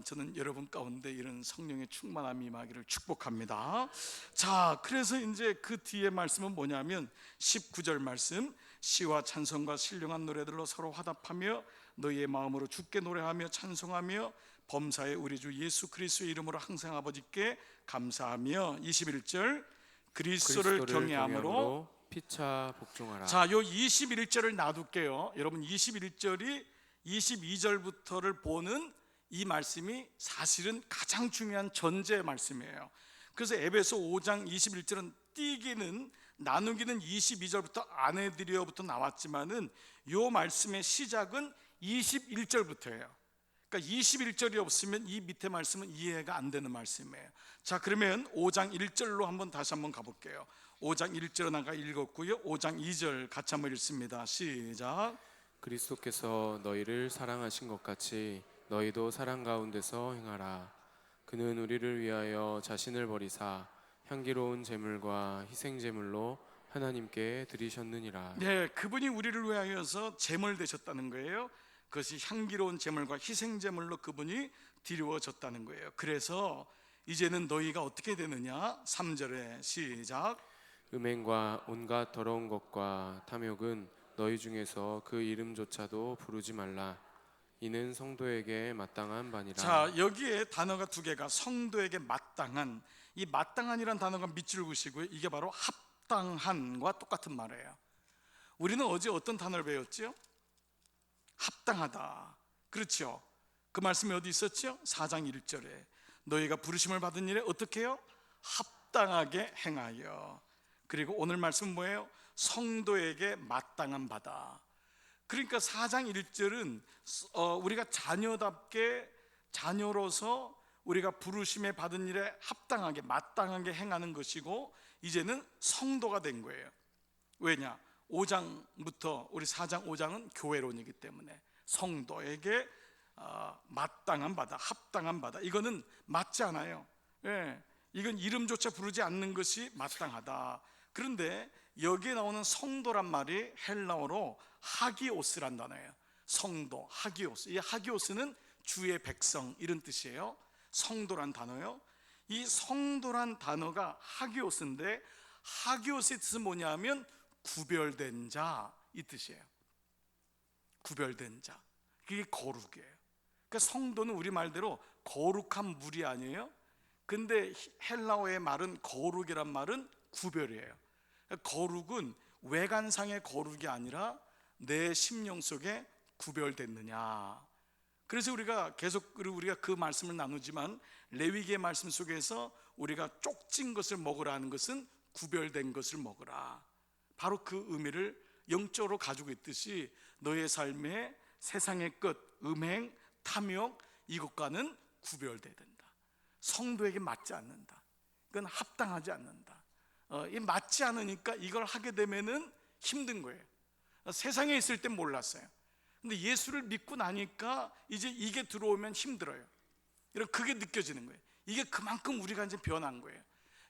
저는 여러분 가운데 이런 성령의 충만함이 임하기를 축복합니다. 자, 그래서 이제 그 뒤에 말씀은 뭐냐면 19절 말씀, 시와 찬송과 신령한 노래들로 서로 화답하며 너희의 마음으로 주께 노래하며 찬송하며 범사의 우리 주 예수 그리스도의 이름으로 항상 아버지께 감사하며 21절 그리스도를 경외함으로 피차 복종하라. 자, 요 21절을 놔둘게요. 여러분 21절이 22절부터를 보는 이 말씀이 사실은 가장 중요한 전제 말씀이에요. 그래서 에베소 5장 21절은 띄기는 나누기는 22절부터 아내들이여부터 나왔지만은 요 말씀의 시작은 21절부터예요. 그러니까 21절이 없으면 이 밑에 말씀은 이해가 안 되는 말씀이에요. 자, 그러면 5장 1절로 다시 한번 가볼게요. 5장 1절은 아까 읽었고요. 5장 2절 같이 한번 읽습니다. 시작. 그리스도께서 너희를 사랑하신 것 같이 너희도 사랑 가운데서 행하라. 그는 우리를 위하여 자신을 버리사 향기로운 제물과 희생 제물로 하나님께 드리셨느니라. 네, 그분이 우리를 위하여서 제물 되셨다는 거예요. 그것이 향기로운 제물과 희생 제물로 그분이 드리워졌다는 거예요. 그래서 이제는 너희가 어떻게 되느냐? 3절에 시작. 음행과 온갖 더러운 것과 탐욕은 너희 중에서 그 이름조차도 부르지 말라. 이는 성도에게 마땅한 바니라. 자, 여기에 단어가 두 개가 성도에게 마땅한, 이 마땅한이란 단어가 밑줄 그으시고요. 이게 바로 합당한과 똑같은 말이에요. 우리는 어제 어떤 단어를 배웠죠? 합당하다. 그렇죠? 그 말씀이 어디 있었죠? 4장 1절에 너희가 부르심을 받은 일에 어떻게 해요? 합당하게 행하여. 그리고 오늘 말씀은 뭐예요? 성도에게 마땅한 바다. 그러니까 4장 1절은 우리가 자녀답게 자녀로서 우리가 부르심에 받은 일에 합당하게 마땅하게 행하는 것이고 이제는 성도가 된 거예요. 왜냐? 5장부터 우리 4장 5장은 교회론이기 때문에 성도에게 마땅한 바다, 합당한 바다, 이거는 맞지 않아요. 예, 이건 이름조차 부르지 않는 것이 마땅하다. 그런데 여기에 나오는 성도란 말이 헬라어로 하기오스란 단어예요. 성도, 하기오스. 이 하기오스는 주의 백성 이런 뜻이에요. 성도란 단어요. 이 성도란 단어가 하기오스인데 하기오스의 뜻은 뭐냐면 구별된 자 이 뜻이에요. 구별된 자. 그게 거룩이에요. 그러니까 성도는 우리 말대로 거룩한 물이 아니에요. 근데 헬라어의 말은 거룩이란 말은 구별이에요. 그러니까 거룩은 외관상의 거룩이 아니라 내 심령 속에 구별됐느냐. 그래서 우리가 계속 우리가 그 말씀을 나누지만 레위기의 말씀 속에서 우리가 쪽진 것을 먹으라 하는 것은 구별된 것을 먹으라. 바로 그 의미를 영적으로 가지고 있듯이 너의 삶에 세상의 끝, 음행, 탐욕 이것과는 구별돼야 된다. 성도에게 맞지 않는다. 그건 합당하지 않는다. 이 맞지 않으니까 이걸 하게 되면은 힘든 거예요. 세상에 있을 땐 몰랐어요. 근데 예수를 믿고 나니까 이제 이게 들어오면 힘들어요. 여러분, 그게 느껴지는 거예요. 이게 그만큼 우리가 이제 변한 거예요.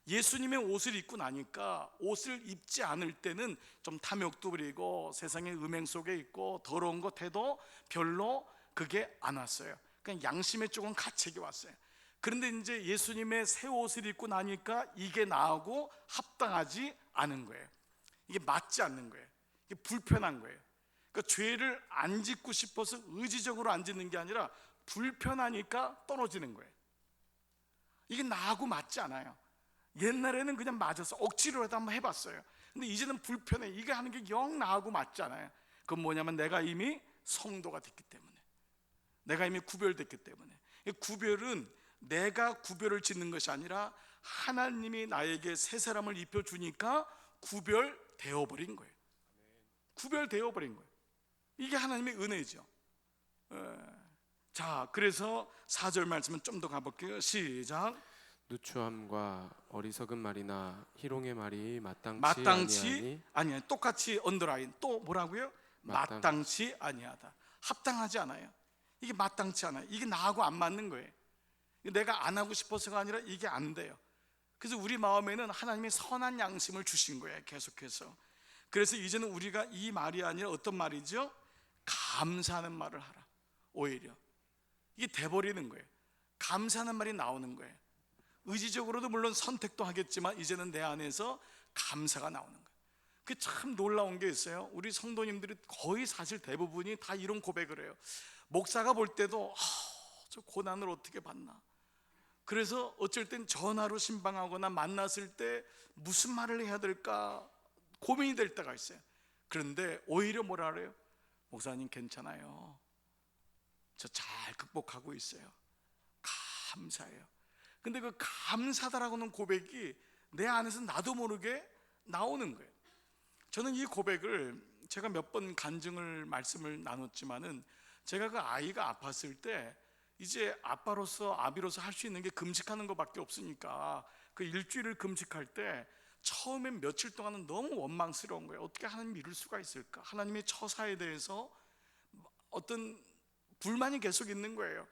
예수님의 옷을 입고 나니까 옷을 입지 않을 때는 좀 탐욕도 부리고 세상의 음행 속에 있고 더러운 것 해도 별로 그게 안 왔어요. 그냥 양심의 쪽은 가책이 왔어요. 그런데 이제 예수님의 새 옷을 입고 나니까 이게 나하고 합당하지 않은 거예요. 이게 맞지 않는 거예요. 이게 불편한 거예요. 그러니까 죄를 안 짓고 싶어서 의지적으로 안 짓는 게 아니라 불편하니까 떨어지는 거예요. 이게 나하고 맞지 않아요. 옛날에는 그냥 맞아서 억지로라도 한번 해봤어요. 근데 이제는 불편해. 이게 하는 게 영 나하고 맞지 않아요. 그건 뭐냐면 내가 이미 성도가 됐기 때문에, 내가 이미 구별됐기 때문에. 이 구별은 내가 구별을 짓는 것이 아니라 하나님이 나에게 새 사람을 입혀주니까 구별되어 버린 거예요. 구별되어 버린 거예요. 이게 하나님의 은혜죠. 자, 그래서 4절 말씀은 좀 더 가볼게요. 시작. 누추함과 어리석은 말이나 희롱의 말이 마땅치 마땅치 아니하니. 똑같이 언더라인. 또 뭐라고요? 마땅. 마땅치 아니하다. 합당하지 않아요. 이게 마땅치 않아요. 이게 나하고 안 맞는 거예요. 내가 안 하고 싶어서가 아니라 이게 안 돼요. 그래서 우리 마음에는 하나님이 선한 양심을 주신 거예요. 계속해서. 그래서 이제는 우리가 이 말이 아니라 어떤 말이죠? 감사하는 말을 하라. 오히려 이게 돼버리는 거예요. 감사하는 말이 나오는 거예요. 의지적으로도 물론 선택도 하겠지만 이제는 내 안에서 감사가 나오는 거예요. 그게 참 놀라운 게 있어요. 우리 성도님들이 거의 사실 대부분이 다 이런 고백을 해요. 목사가 볼 때도 저 고난을 어떻게 받나. 그래서 어쩔 땐 전화로 신방하거나 만났을 때 무슨 말을 해야 될까 고민이 될 때가 있어요. 그런데 오히려 뭐라 그래요? 목사님 괜찮아요. 저 잘 극복하고 있어요. 감사해요. 근데 그 감사다라고는 고백이 내 안에서 나도 모르게 나오는 거예요. 저는 이 고백을 제가 몇 번 간증을 말씀을 나눴지만은 제가 그 아이가 아팠을 때 이제 아빠로서 아비로서 할 수 있는 게 금식하는 것밖에 없으니까 그 일주일을 금식할 때 처음엔 며칠 동안은 너무 원망스러운 거예요. 어떻게 하나님 이룰 수가 있을까? 하나님의 처사에 대해서 어떤 불만이 계속 있는 거예요.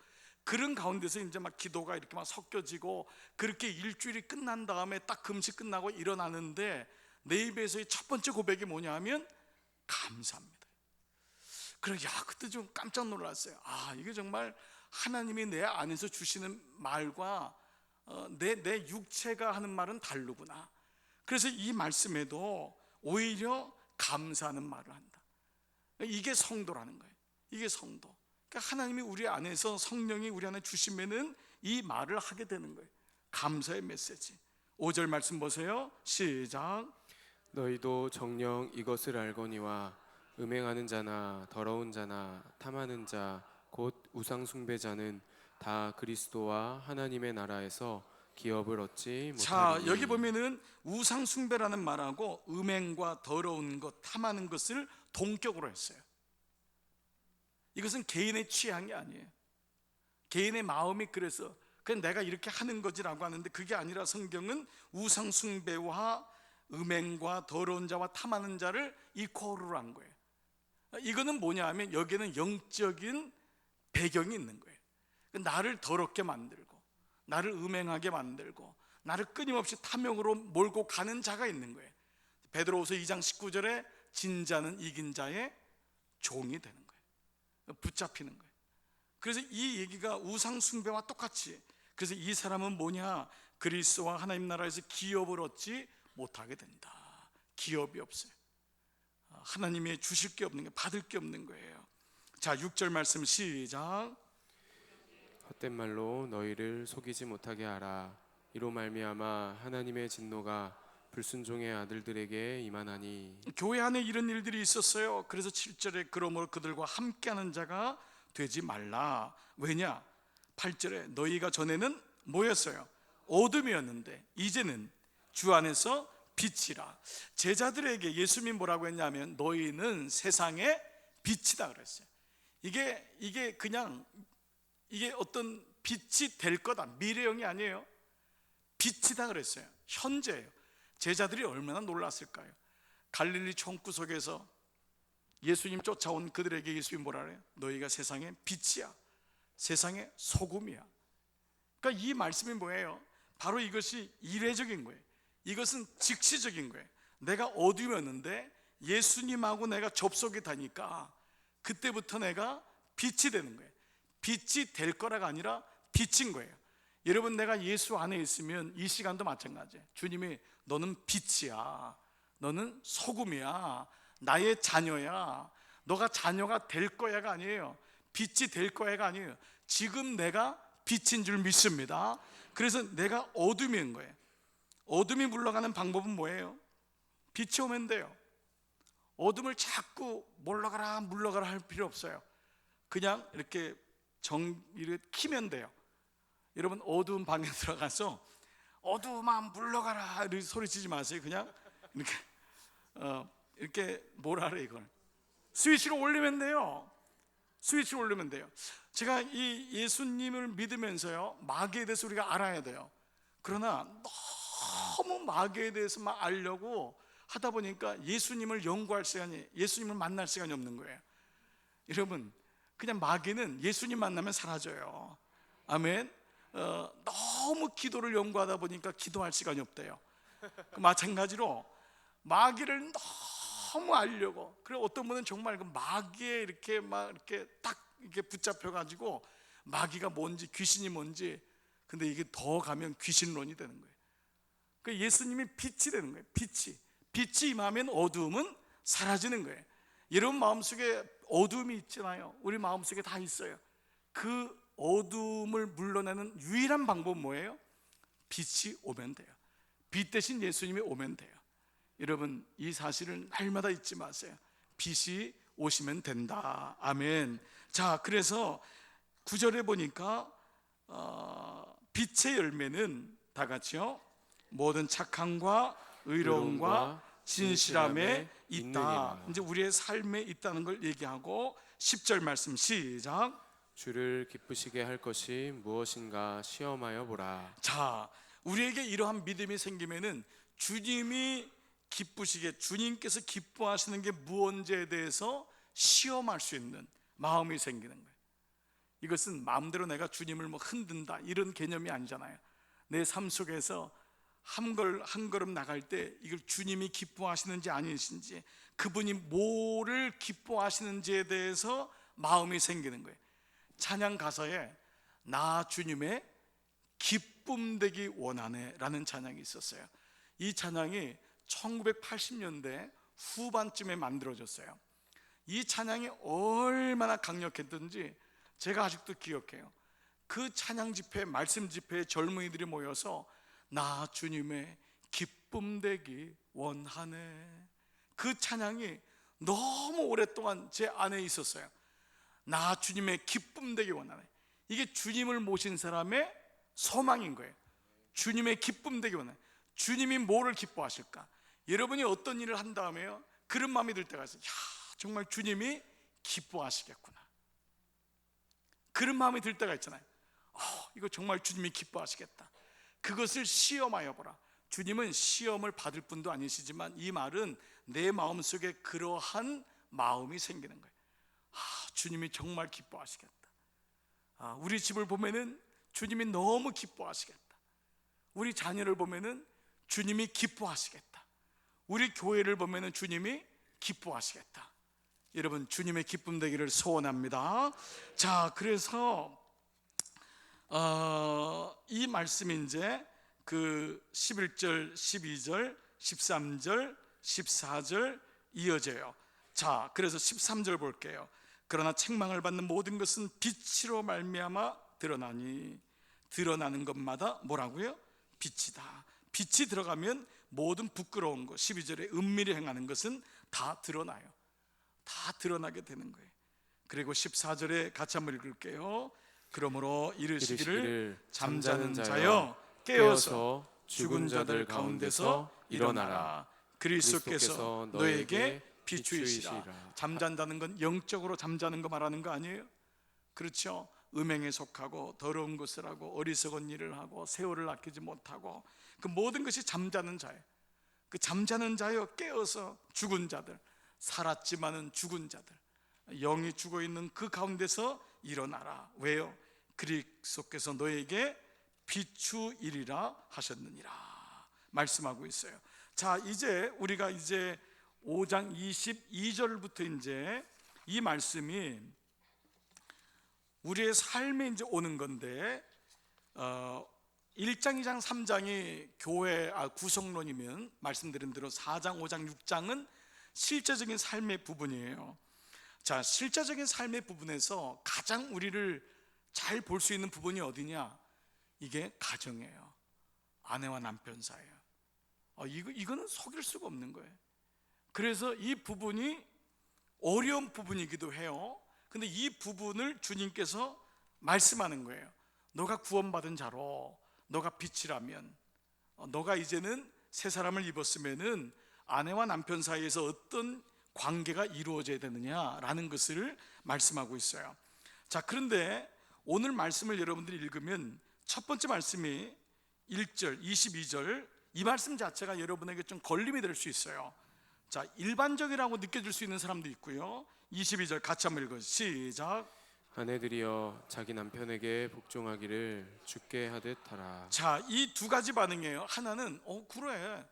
그런 가운데서 이제 막 기도가 이렇게 막 섞여지고 그렇게 일주일이 끝난 다음에 딱 금식 끝나고 일어나는데 내 입에서의 첫 번째 고백이 뭐냐 하면 감사합니다. 그래, 그때 좀 깜짝 놀랐어요. 이게 정말 하나님이 내 안에서 주시는 말과 내 육체가 하는 말은 다르구나. 그래서 이 말씀에도 오히려 감사하는 말을 한다. 이게 성도라는 거예요. 이게 성도. 그러니까 하나님이 우리 안에서 성령이 우리 안에 주시면은 이 말을 하게 되는 거예요. 감사의 메시지. 5절 말씀 보세요. 시작. 너희도 정녕 이것을 알거니와 음행하는 자나 더러운 자나 탐하는 자 곧 우상 숭배자는 다 그리스도와 하나님의 나라에서 기업을 얻지 자, 못하리니. 여기 보면은 우상 숭배라는 말하고 음행과 더러운 것, 탐하는 것을 동격으로 했어요. 이것은 개인의 취향이 아니에요. 개인의 마음이 그래서 그냥 내가 이렇게 하는 거지라고 하는데 그게 아니라 성경은 우상 숭배와 음행과 더러운 자와 탐하는 자를 이퀄로 한 거예요. 이거는 뭐냐 하면 여기에는 영적인 배경이 있는 거예요. 나를 더럽게 만들고 나를 음행하게 만들고 나를 끊임없이 탐욕으로 몰고 가는 자가 있는 거예요. 베드로후서 2장 19절에 진자는 이긴 자의 종이 되는 거예요. 붙잡히는 거예요. 그래서 이 얘기가 우상 숭배와 똑같이, 그래서 이 사람은 뭐냐? 그리스도와 하나님 나라에서 기업을 얻지 못하게 된다. 기업이 없어요. 하나님이 주실 게 없는 게, 받을 게 없는 거예요. 자, 6절 말씀 시작. 헛된 말로 너희를 속이지 못하게 하라. 이로 말미암아 하나님의 진노가 불순종의 아들들에게 임하나니. 교회 안에 이런 일들이 있었어요. 그래서 7절에 그러므로 그들과 함께하는 자가 되지 말라. 왜냐? 8절에 너희가 전에는 뭐였어요? 어둠이었는데 이제는 주 안에서 빛이라. 제자들에게 예수님이 뭐라고 했냐면 너희는 세상의 빛이다 그랬어요. 이게 그냥 이게 어떤 빛이 될 거다, 미래형이 아니에요. 빛이다 그랬어요. 현재예요. 제자들이 얼마나 놀랐을까요? 갈릴리 총구석에서 예수님 쫓아온 그들에게 예수님이 뭐라 그래요? 너희가 세상의 빛이야, 세상의 소금이야. 그러니까 이 말씀이 뭐예요? 바로 이것이 이례적인 거예요. 이것은 즉시적인 거예요. 내가 어둠이었는데 예수님하고 내가 접속이 되니까 그때부터 내가 빛이 되는 거예요. 빛이 될 거라가 아니라 빛인 거예요. 여러분, 내가 예수 안에 있으면 이 시간도 마찬가지예요. 주님이 너는 빛이야, 너는 소금이야, 나의 자녀야, 너가 자녀가 될 거야가 아니에요. 빛이 될 거야가 아니에요. 지금 내가 빛인 줄 믿습니다. 그래서 내가 어둠인 거예요. 어둠이 물러가는 방법은 뭐예요? 빛이 오면 돼요. 어둠을 자꾸 물러가라 할 필요 없어요. 그냥 이렇게 전기를 켜면 돼요. 여러분, 어두운 방에 들어가서 어두움아 물러가라 이렇게 소리치지 마세요. 그냥 이렇게 뭐라 그래, 이걸 스위치를 올리면 돼요. 스위치를 올리면 돼요. 제가 이 예수님을 믿으면서요, 마귀에 대해서 우리가 알아야 돼요. 그러나 너무 마귀에 대해서만 알려고 하다 보니까 예수님을 연구할 시간이, 예수님을 만날 시간이 없는 거예요. 여러분, 그냥 마귀는 예수님 만나면 사라져요. 아멘. 너무 기도를 연구하다 보니까 기도할 시간이 없대요. 마찬가지로 마귀를 너무 알려고, 그리고 어떤 분은 정말 그 마귀에 이렇게 막 이렇게 딱 이렇게 붙잡혀 가지고 마귀가 뭔지, 귀신이 뭔지, 근데 이게 더 가면 귀신론이 되는 거예요. 그 예수님이 빛이 되는 거예요. 빛이 임하면 어두움은 사라지는 거예요. 여러분 마음속에 어두움이 있잖아요. 우리 마음속에 다 있어요. 그 어두움을 물러내는 유일한 방법은 뭐예요? 빛이 오면 돼요. 빛 대신 예수님이 오면 돼요. 여러분, 이 사실을 날마다 잊지 마세요. 빛이 오시면 된다. 아멘. 자, 그래서 9절에 보니까 빛의 열매는 다 같이요, 모든 착함과 의로움과 진실함에 있다. 이제 우리의 삶에 있다는 걸 얘기하고 10절 말씀 시작. 주를 기쁘시게 할 것이 무엇인가 시험하여 보라. 자, 우리에게 이러한 믿음이 생기면은 주님이 기쁘시게, 주님께서 기뻐하시는 게 무언지에 대해서 시험할 수 있는 마음이 생기는 거예요. 이것은 마음대로 내가 주님을 뭐 흔든다 이런 개념이 아니잖아요. 내 삶 속에서 한 걸음 나갈 때 이걸 주님이 기뻐하시는지 아니신지, 그분이 뭐를 기뻐하시는지에 대해서 마음이 생기는 거예요. 찬양 가사에 나 주님의 기쁨 되기 원하네 라는 찬양이 있었어요. 이 찬양이 1980년대 후반쯤에 만들어졌어요. 이 찬양이 얼마나 강력했던지 제가 아직도 기억해요. 그 찬양 집회, 말씀 집회에 젊은이들이 모여서 나 주님의 기쁨 되기 원하네, 그 찬양이 너무 오랫동안 제 안에 있었어요. 나 주님의 기쁨 되기 원하네. 이게 주님을 모신 사람의 소망인 거예요. 주님의 기쁨 되기 원하네. 주님이 뭐를 기뻐하실까? 여러분이 어떤 일을 한 다음에요, 그런 마음이 들 때가 있어요. 야, 정말 주님이 기뻐하시겠구나, 그런 마음이 들 때가 있잖아요. 이거 정말 주님이 기뻐하시겠다. 그것을 시험하여 보라. 주님은 시험을 받을 분도 아니시지만 이 말은 내 마음속에 그러한 마음이 생기는 거예요. 주님이 정말 기뻐하시겠다. 우리 집을 보면은 주님이 너무 기뻐하시겠다. 우리 자녀를 보면은 주님이 기뻐하시겠다. 우리 교회를 보면은 주님이 기뻐하시겠다. 여러분, 주님의 기쁨 되기를 소원합니다. 자, 그래서 이 말씀이 이제 그 11절, 12절, 13절, 14절 이어져요. 자, 그래서 13절 볼게요. 그러나 책망을 받는 모든 것은 빛으로 말미암아 드러나니, 드러나는 것마다 뭐라고요? 빛이다. 빛이 들어가면 모든 부끄러운 것, 12절에 은밀히 행하는 것은 다 드러나요. 다 드러나게 되는 거예요. 그리고 14절에 같이 한번 읽을게요. 그러므로 이르시기를 잠자는 자여 깨어서 죽은 자들 가운데서 일어나라. 그리스도께서 너에게 비추이시라. 잠잔다는 건 영적으로 잠자는 거 말하는 거 아니에요? 그렇죠? 음행에 속하고 더러운 것을 하고 어리석은 일을 하고 세월을 아끼지 못하고 그 모든 것이 잠자는 자예요. 그 잠자는 자여 깨어서 죽은 자들, 살았지만은 죽은 자들, 영이 죽어 있는 그 가운데서 일어나라. 왜요? 그리스도께서 너에게 비추이리라 하셨느니라 말씀하고 있어요. 자, 이제 우리가 이제 5장 22절부터 이제 이 말씀이 우리의 삶에 이제 오는 건데 1장, 2장, 3장이 교회 구성론이면 말씀드린 대로 4장, 5장, 6장은 실제적인 삶의 부분이에요. 자, 실제적인 삶의 부분에서 가장 우리를 잘 볼 수 있는 부분이 어디냐? 이게 가정이에요. 아내와 남편 사이에요. 이거는 속일 수가 없는 거예요. 그래서 이 부분이 어려운 부분이기도 해요. 근데 이 부분을 주님께서 말씀하는 거예요. 너가 구원받은 자로, 너가 빛이라면, 너가 이제는 새 사람을 입었으면은 아내와 남편 사이에서 어떤 관계가 이루어져야 되느냐라는 것을 말씀하고 있어요. 자, 그런데 오늘 말씀을 여러분들이 읽으면 첫 번째 말씀이 1절, 22절 이 말씀 자체가 여러분에게 좀 걸림이 될 수 있어요. 자, 일반적이라고 느껴질 수 있는 사람도 있고요. 22절 같이 한번 읽어요. 시작. 아내들이여 자기 남편에게 복종하기를 주께 하듯 하라. 자, 이 두 가지 반응이에요. 하나는 그래.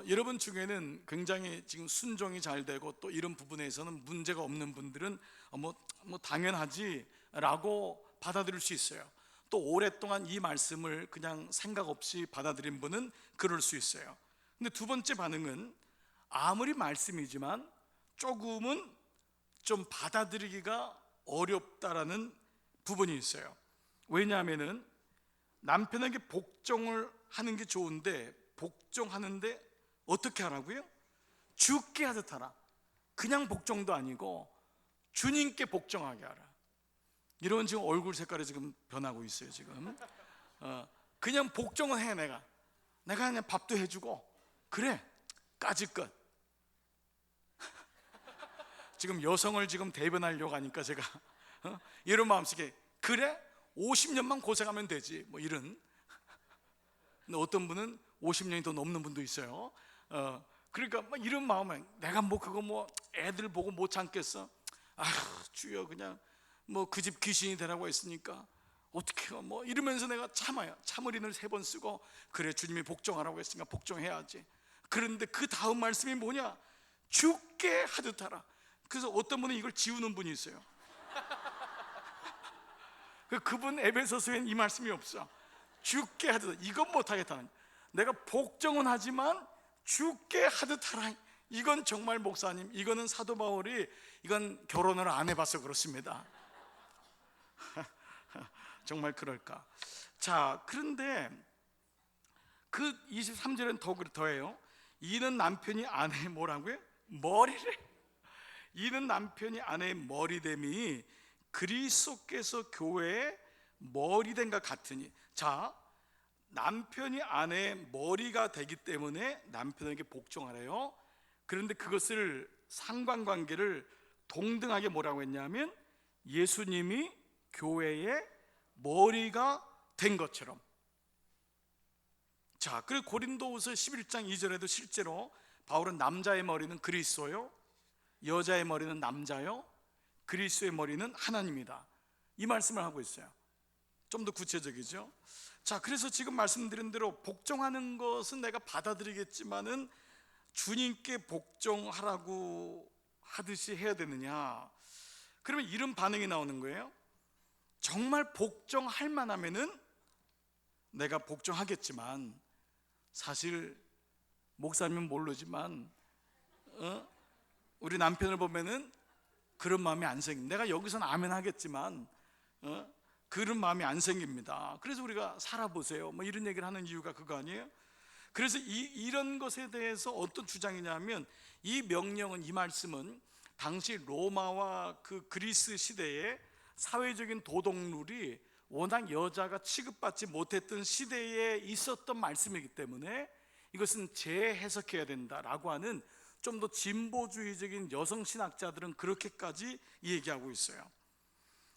여러분 중에는 굉장히 지금 순종이 잘 되고 또 이런 부분에서는 문제가 없는 분들은 뭐 당연하지 라고 받아들일 수 있어요. 또 오랫동안 이 말씀을 그냥 생각 없이 받아들인 분은 그럴 수 있어요. 근데 두 번째 반응은 아무리 말씀이지만 조금은 좀 받아들이기가 어렵다라는 부분이 있어요. 왜냐하면은 남편에게 복종을 하는 게 좋은데 복종하는데 어떻게 하라고요? 주께 하듯 하라. 그냥 복종도 아니고 주님께 복종하게 하라. 이런 지금 얼굴 색깔이 지금 변하고 있어요. 지금 그냥 복종은 해. 내가 그냥 밥도 해주고 그래 까짓 것. 지금 여성을 지금 대변하려고 하니까 제가 이런 마음속에 그래 50년만 고생하면 되지 뭐 이런. 근데 어떤 분은 50년이 더 넘는 분도 있어요. 그러니까 막 이런 마음에 내가 뭐 그거 뭐 애들 보고 못 참겠어. 아휴 주여 그냥 뭐 그 집 귀신이 되라고 했으니까 어떻게 뭐 이러면서 내가 참아요. 참을인을 3번 쓰고 그래 주님이 복종하라고 했으니까 복종해야지. 그런데 그 다음 말씀이 뭐냐? 주께 하듯 하라. 그래서 어떤 분은 이걸 지우는 분이 있어요. 그분 에베소서엔 이 말씀이 없어. 주께 하듯, 이건 못하겠다는. 내가 복종은 하지만 주께 하듯 하라. 이건 정말 목사님, 이거는 사도 바울이 이건 결혼을 안 해봐서 그렇습니다. 정말 그럴까? 자, 그런데 그 23절은 더해요. 이는 남편이 아내의 뭐라고요? 머리를. 이는 남편이 아내의 머리됨이 그리스도께서 교회의 머리됨과 같으니. 자, 남편이 아내의 머리가 되기 때문에 남편에게 복종하래요. 그런데 그것을 상관관계를 동등하게 뭐라고 했냐면 예수님이 교회의 머리가 된 것처럼. 자, 그리고 고린도후서 11장 2절에도 실제로 바울은 남자의 머리는 그리스도요, 여자의 머리는 남자요, 그리스도의 머리는 하나님이다, 이 말씀을 하고 있어요. 좀 더 구체적이죠. 자, 그래서 지금 말씀드린 대로 복종하는 것은 내가 받아들이겠지만은 주님께 복종하라고 하듯이 해야 되느냐? 그러면 이런 반응이 나오는 거예요. 정말 복종할 만하면은 내가 복종하겠지만 사실 목사님은 모르지만 우리 남편을 보면은 그런 마음이 안 생깁니다. 내가 여기서는 아멘 하겠지만 그런 마음이 안 생깁니다. 그래서 우리가 살아보세요 뭐 이런 얘기를 하는 이유가 그거 아니에요? 그래서 이런 것에 대해서 어떤 주장이냐면 이 명령은, 이 말씀은 당시 로마와 그 그리스 시대에 사회적인 도덕룰이 워낙 여자가 취급받지 못했던 시대에 있었던 말씀이기 때문에 이것은 재해석해야 된다라고 하는 좀 더 진보주의적인 여성신학자들은 그렇게까지 얘기하고 있어요.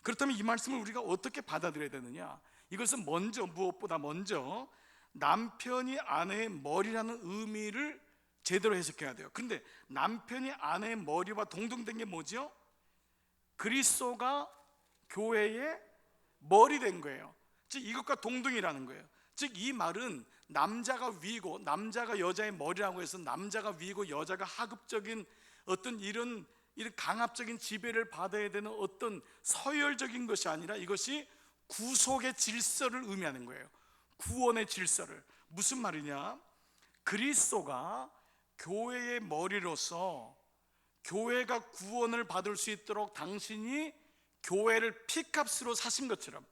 그렇다면 이 말씀을 우리가 어떻게 받아들여야 되느냐? 이것은 무엇보다 먼저 남편이 아내의 머리라는 의미를 제대로 해석해야 돼요. 그런데 남편이 아내의 머리와 동등된 게 뭐죠? 그리스도가 교회의 머리 된 거예요. 즉 이것과 동등이라는 거예요. 즉 이 말은 남자가 위고 남자가 여자의 머리라고 해서 남자가 위고 여자가 하급적인 어떤 이런 강압적인 지배를 받아야 되는 어떤 서열적인 것이 아니라 이것이 구속의 질서를 의미하는 거예요. 구원의 질서를. 무슨 말이냐? 그리스도가 교회의 머리로서 교회가 구원을 받을 수 있도록 당신이 교회를 피값으로 사신 것처럼,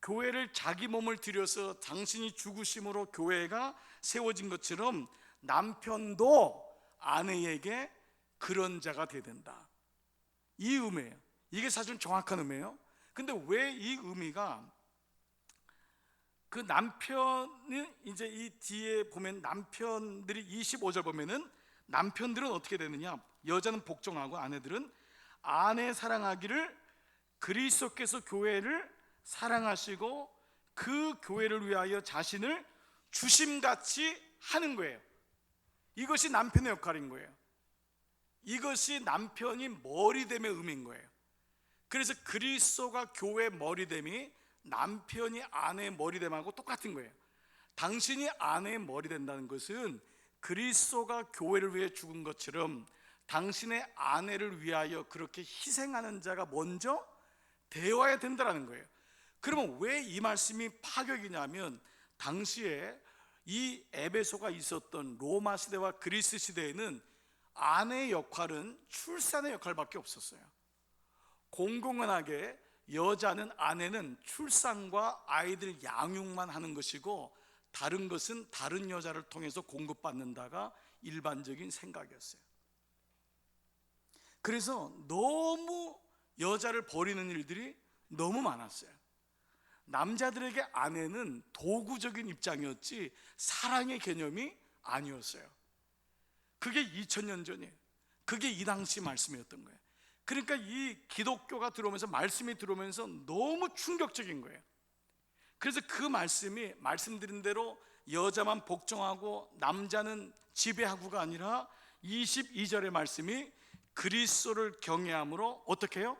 교회를 자기 몸을 들여서 당신이 죽으심으로 교회가 세워진 것처럼 남편도 아내에게 그런 자가 돼야 된다. 이 의미예요. 이게 사실 정확한 의미예요. 근데 왜 이 의미가, 그 남편은 이제 이 뒤에 보면 남편들이 25절 보면은 남편들은 어떻게 되느냐? 여자는 복종하고 아내들은 아내 사랑하기를 그리스도께서 교회를 사랑하시고 그 교회를 위하여 자신을 주심같이 하는 거예요. 이것이 남편의 역할인 거예요. 이것이 남편이 머리됨의 의미인 거예요. 그래서 그리스도가 교회 머리됨이 남편이 아내의 머리됨하고 똑같은 거예요. 당신이 아내의 머리 된다는 것은 그리스도가 교회를 위해 죽은 것처럼 당신의 아내를 위하여 그렇게 희생하는 자가 먼저 되어야 된다는 거예요. 그러면 왜 이 말씀이 파격이냐면, 당시에 이 에베소가 있었던 로마 시대와 그리스 시대에는 아내의 역할은 출산의 역할밖에 없었어요. 공공연하게 여자는, 아내는 출산과 아이들 양육만 하는 것이고 다른 것은 다른 여자를 통해서 공급받는다가 일반적인 생각이었어요. 그래서 너무 여자를 버리는 일들이 너무 많았어요. 남자들에게 아내는 도구적인 입장이었지 사랑의 개념이 아니었어요. 그게 2000년 전이에요. 그게 이 당시 말씀이었던 거예요. 그러니까 이 기독교가 들어오면서, 말씀이 들어오면서 너무 충격적인 거예요. 그래서 그 말씀이 말씀드린 대로 여자만 복종하고 남자는 지배하고가 아니라 22절의 말씀이 그리스도를 경외함으로 어떻게 해요?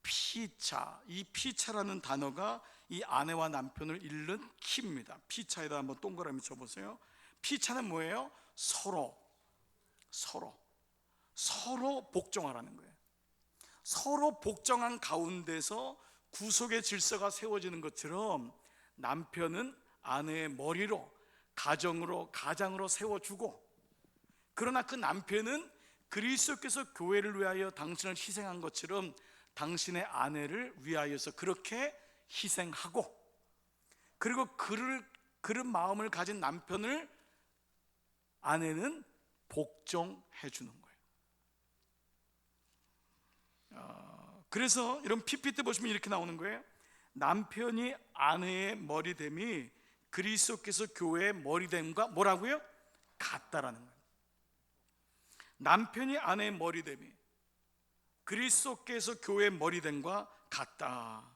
피차. 이 피차라는 단어가 이 아내와 남편을 잇는 키입니다. 피차에다 한번 동그라미 쳐보세요. 피차는 뭐예요? 서로 복종하라는 거예요. 서로 복종한 가운데서 구속의 질서가 세워지는 것처럼 남편은 아내의 머리로, 가장으로 세워주고, 그러나 그 남편은 그리스도께서 교회를 위하여 당신을 희생한 것처럼 당신의 아내를 위하여서 그렇게 희생하고, 그리고 그런 마음을 가진 남편을 아내는 복종해 주는 거예요. 그래서 이런 PPT 보시면 이렇게 나오는 거예요. 남편이 아내의 머리됨이 그리스도께서 교회의 머리됨과 뭐라고요? 같다라는 거예요. 남편이 아내의 머리됨이 그리스도께서 교회의 머리됨과 같다.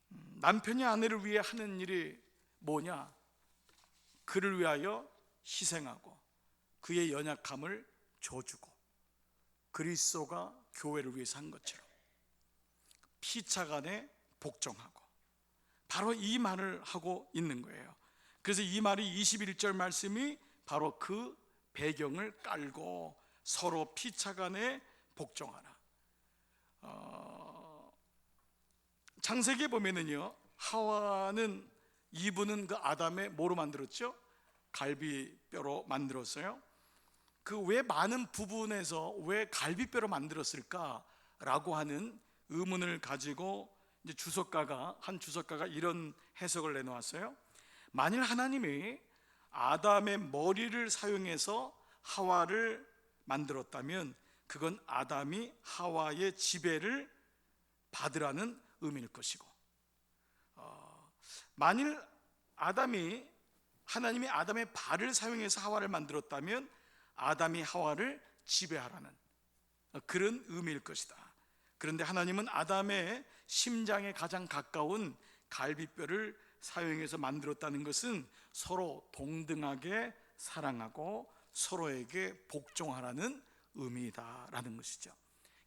남편이 아내를 위해 하는 일이 뭐냐? 그를 위하여 희생하고 그의 연약함을 줘주고, 그리스도가 교회를 위해서 한 것처럼 피차간에 복종하고, 바로 이 말을 하고 있는 거예요. 그래서 이 말이 21절 말씀이 바로 그 배경을 깔고 서로 피차간에 복종하라. 창세기에 보면은요, 하와는, 이브는 그 아담의 뭐로 만들었죠? 갈비뼈로 만들었어요. 그 왜 많은 부분에서 왜 갈비뼈로 만들었을까라고 하는 의문을 가지고 이제 한 주석가가 이런 해석을 내놓았어요. 만일 하나님이 아담의 머리를 사용해서 하와를 만들었다면 그건 아담이 하와의 지배를 받으라는 의미일 것이고, 만일 하나님이 아담의 발을 사용해서 하와를 만들었다면 아담이 하와를 지배하라는 그런 의미일 것이다. 그런데 하나님은 아담의 심장에 가장 가까운 갈비뼈를 사용해서 만들었다는 것은 서로 동등하게 사랑하고 서로에게 복종하라는 의미다라는 것이죠.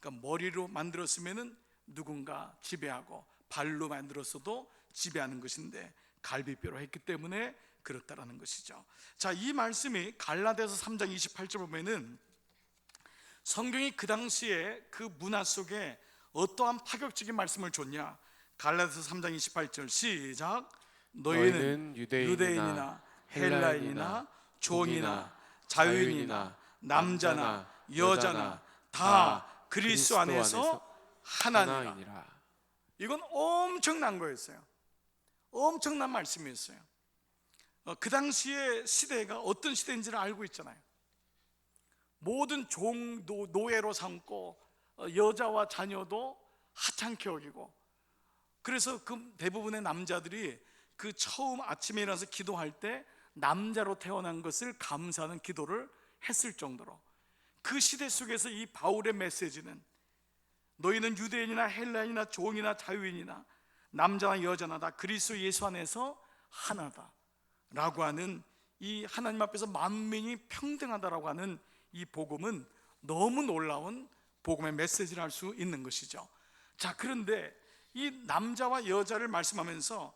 그러니까 머리로 만들었으면 누군가 지배하고, 발로 만들었어도 지배하는 것인데 갈비뼈로 했기 때문에 그렇다라는 것이죠. 자, 이 말씀이 갈라디아서 3장 28절 보면은 성경이 그 당시에 그 문화 속에 어떠한 파격적인 말씀을 줬냐. 갈라디아서 3장 28절 시작. 너희는 유대인이나 헬라인이나 종이나 자유인이나 남자나 여자나 다 그리스도 안에서 하나니라. 이건 엄청난 거였어요. 엄청난 말씀이었어요. 그 당시의 시대가 어떤 시대인지를 알고 있잖아요. 모든 종도 노예로 삼고 여자와 자녀도 하찮게 여기고, 그래서 그 대부분의 남자들이 그 처음 아침에 일어나서 기도할 때 남자로 태어난 것을 감사하는 기도를 했을 정도로, 그 시대 속에서 이 바울의 메시지는 너희는 유대인이나 헬라인이나 종이나 자유인이나 남자나 여자나 다 그리스도 예수 안에서 하나다 라고 하는, 이 하나님 앞에서 만민이 평등하다라고 하는 이 복음은 너무 놀라운 복음의 메시지를 할 수 있는 것이죠. 자, 그런데 이 남자와 여자를 말씀하면서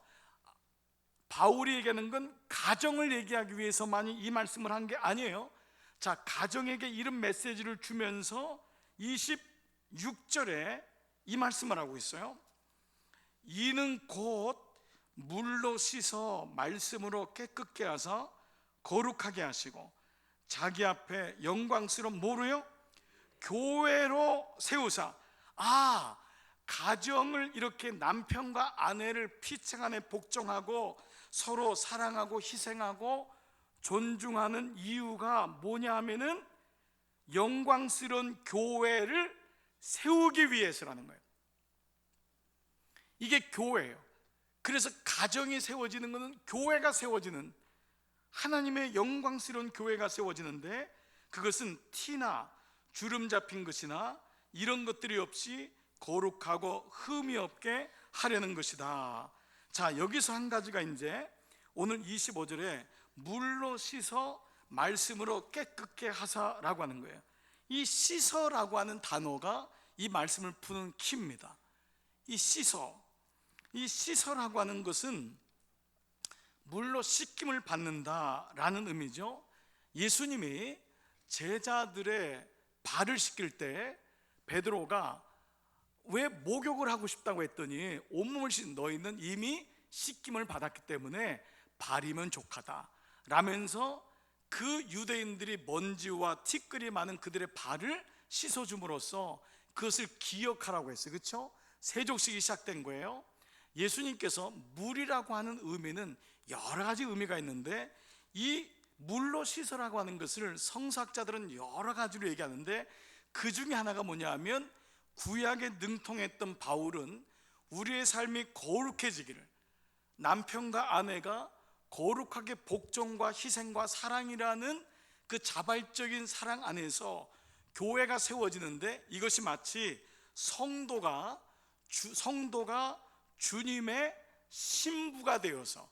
바울이 얘기하는 건 가정을 얘기하기 위해서만이 이 말씀을 한 게 아니에요. 자, 가정에게 이런 메시지를 주면서 26절에 이 말씀을 하고 있어요. 이는 곧 물로 씻어 말씀으로 깨끗게 하사 거룩하게 하시고 자기 앞에 영광스러운 뭐로요? 교회로 세우사. 가정을 이렇게 남편과 아내를 피창 안에 복종하고 서로 사랑하고 희생하고 존중하는 이유가 뭐냐 하면은 영광스러운 교회를 세우기 위해서라는 거예요. 이게 교회예요. 그래서 가정이 세워지는 것은 교회가 세워지는, 하나님의 영광스러운 교회가 세워지는데, 그것은 티나 주름 잡힌 것이나 이런 것들이 없이 거룩하고 흠이 없게 하려는 것이다. 자, 여기서 한 가지가 이제 오늘 25절에 물로 씻어 말씀으로 깨끗게 하사라고 하는 거예요. 이 씻어라고 하는 단어가 이 말씀을 푸는 키입니다. 이 씻어라고 하는 것은 물로 씻김을 받는다라는 의미죠. 예수님이 제자들의 발을 씻길 때 베드로가 왜 목욕을 하고 싶다고 했더니 온몸을 씻은 너희는 이미 씻김을 받았기 때문에 발이면 족하다 라면서 그 유대인들이 먼지와 티끌이 많은 그들의 발을 씻어줌으로써 그것을 기억하라고 했어요. 그렇죠? 세족식이 시작된 거예요. 예수님께서 물이라고 하는 의미는 여러 가지 의미가 있는데, 이 물로 씻으라고 하는 것을 성서학자들은 여러 가지로 얘기하는데, 그 중에 하나가 뭐냐 하면, 구약에 능통했던 바울은 우리의 삶이 거룩해지기를, 남편과 아내가 거룩하게 복종과 희생과 사랑이라는 그 자발적인 사랑 안에서 교회가 세워지는데, 이것이 마치 성도가 주님의 신부가 되어서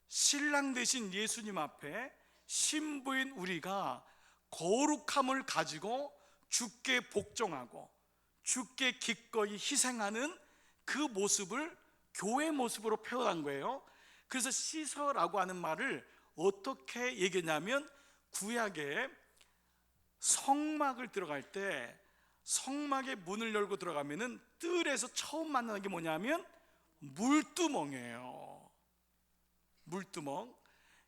신랑 되신 예수님 앞에 신부인 우리가 거룩함을 가지고 주께 복종하고 주께 기꺼이 희생하는 그 모습을 교회 모습으로 표현한 거예요. 그래서 씻어라고 하는 말을 어떻게 얘기했냐면, 구약에 성막을 들어갈 때 성막의 문을 열고 들어가면은 뜰에서 처음 만나는 게 뭐냐면 물두멍이에요. 물두멍.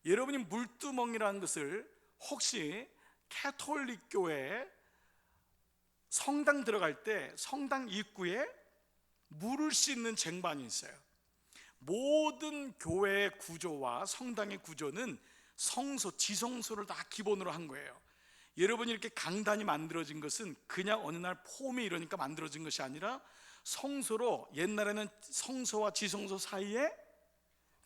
여러분이 물두멍이라는 것을 혹시 캐톨릭 교회 성당 들어갈 때 성당 입구에 물을 씻는 쟁반이 있어요. 모든 교회의 구조와 성당의 구조는 성소, 지성소를 다 기본으로 한 거예요. 여러분이 이렇게 강단이 만들어진 것은 그냥 어느 날 폼이 이러니까 만들어진 것이 아니라 성소로, 옛날에는 성소와 지성소 사이에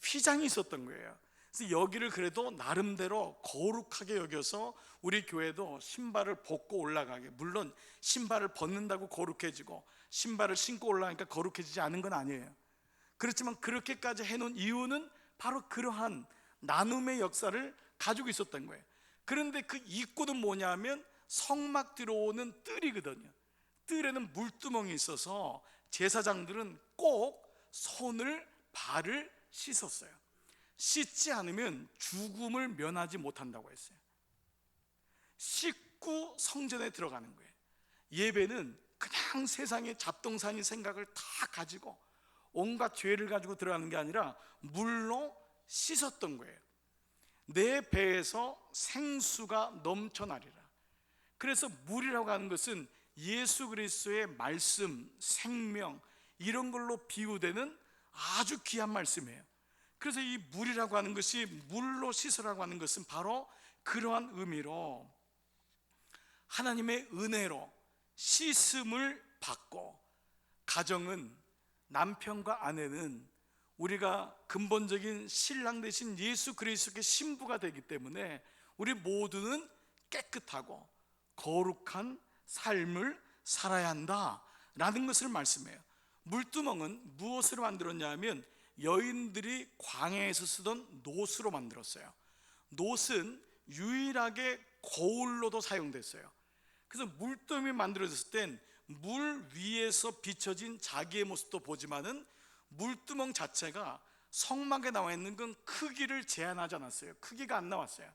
휘장이 있었던 거예요. 그래서 여기를 그래도 나름대로 거룩하게 여겨서 우리 교회도 신발을 벗고 올라가게, 물론 신발을 벗는다고 거룩해지고 신발을 신고 올라가니까 거룩해지지 않은 건 아니에요. 그렇지만 그렇게까지 해놓은 이유는 바로 그러한 나눔의 역사를 가지고 있었던 거예요. 그런데 그 입구는 뭐냐면 성막 들어오는 뜰이거든요. 뜰에는 물두멍이 있어서 제사장들은 꼭 손을 발을 씻었어요. 씻지 않으면 죽음을 면하지 못한다고 했어요. 씻고 성전에 들어가는 거예요. 예배는 그냥 세상의 잡동사니 생각을 다 가지고 온갖 죄를 가지고 들어가는 게 아니라 물로 씻었던 거예요. 내 배에서 생수가 넘쳐나리라. 그래서 물이라고 하는 것은 예수 그리스도의 말씀, 생명, 이런 걸로 비유되는 아주 귀한 말씀이에요. 그래서 이 물이라고 하는 것이, 물로 씻으라고 하는 것은 바로 그러한 의미로 하나님의 은혜로 씻음을 받고, 가정은, 남편과 아내는 우리가 근본적인 신랑 되신 예수 그리스도의 신부가 되기 때문에 우리 모두는 깨끗하고 거룩한 삶을 살아야 한다라는 것을 말씀해요. 물두멍은 무엇으로 만들었냐 하면 여인들이 광야에서 쓰던 노스로 만들었어요. 노스는 유일하게 거울로도 사용됐어요. 그래서 물두멍이 만들어졌을 땐 물 위에서 비춰진 자기의 모습도 보지만은 물두멍 자체가 성막에 나와 있는 건 크기를 제한하지 않았어요. 크기가 안 나왔어요.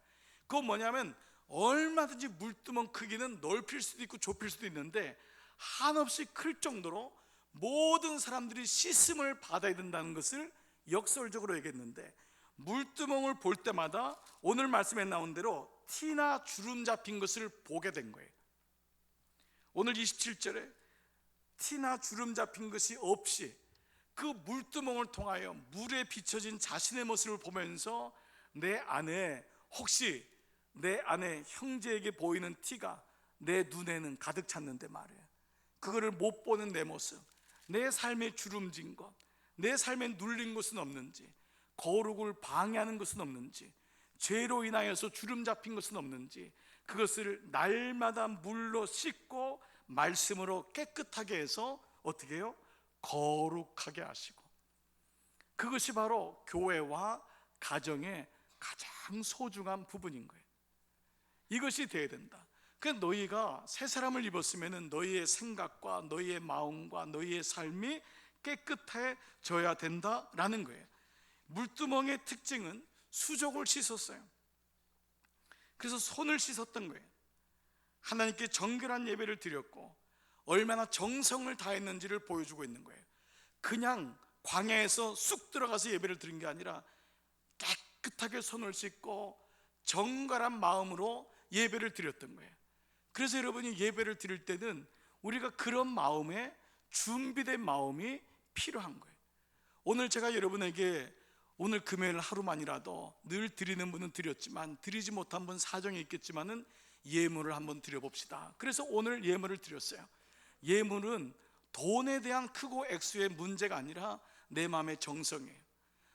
그건 뭐냐면 얼마든지 물두멍 크기는 넓힐 수도 있고 좁힐 수도 있는데 한없이 클 정도로 모든 사람들이 씻음을 받아야 된다는 것을 역설적으로 얘기했는데, 물두멍을 볼 때마다 오늘 말씀에 나온 대로 티나 주름 잡힌 것을 보게 된 거예요. 오늘 27절에 티나 주름 잡힌 것이 없이 그 물두멍을 통하여 물에 비춰진 자신의 모습을 보면서 내 안에, 혹시 내 안에 형제에게 보이는 티가 내 눈에는 가득 찼는데 말이에요, 그거를 못 보는 내 모습, 내 삶에 주름진 것, 내 삶에 눌린 것은 없는지, 거룩을 방해하는 것은 없는지, 죄로 인하여서 주름 잡힌 것은 없는지, 그것을 날마다 물로 씻고 말씀으로 깨끗하게 해서 어떻게 해요? 거룩하게 하시고, 그것이 바로 교회와 가정의 가장 소중한 부분인 거예요. 이것이 돼야 된다. 그러니까 너희가 새 사람을 입었으면 너희의 생각과 너희의 마음과 너희의 삶이 깨끗해져야 된다라는 거예요. 물두멍의 특징은 수족을 씻었어요. 그래서 손을 씻었던 거예요. 하나님께 정결한 예배를 드렸고 얼마나 정성을 다했는지를 보여주고 있는 거예요. 그냥 광야에서 쑥 들어가서 예배를 드린 게 아니라 깨끗하게 손을 씻고 정갈한 마음으로 예배를 드렸던 거예요. 그래서 여러분이 예배를 드릴 때는 우리가 그런 마음에 준비된 마음이 필요한 거예요. 오늘 제가 여러분에게 오늘 금요일 하루만이라도, 늘 드리는 분은 드렸지만 드리지 못한 분 사정이 있겠지만은 예물을 한번 드려봅시다. 그래서 오늘 예물을 드렸어요. 예물은 돈에 대한 크고 액수의 문제가 아니라 내 마음의 정성이에요.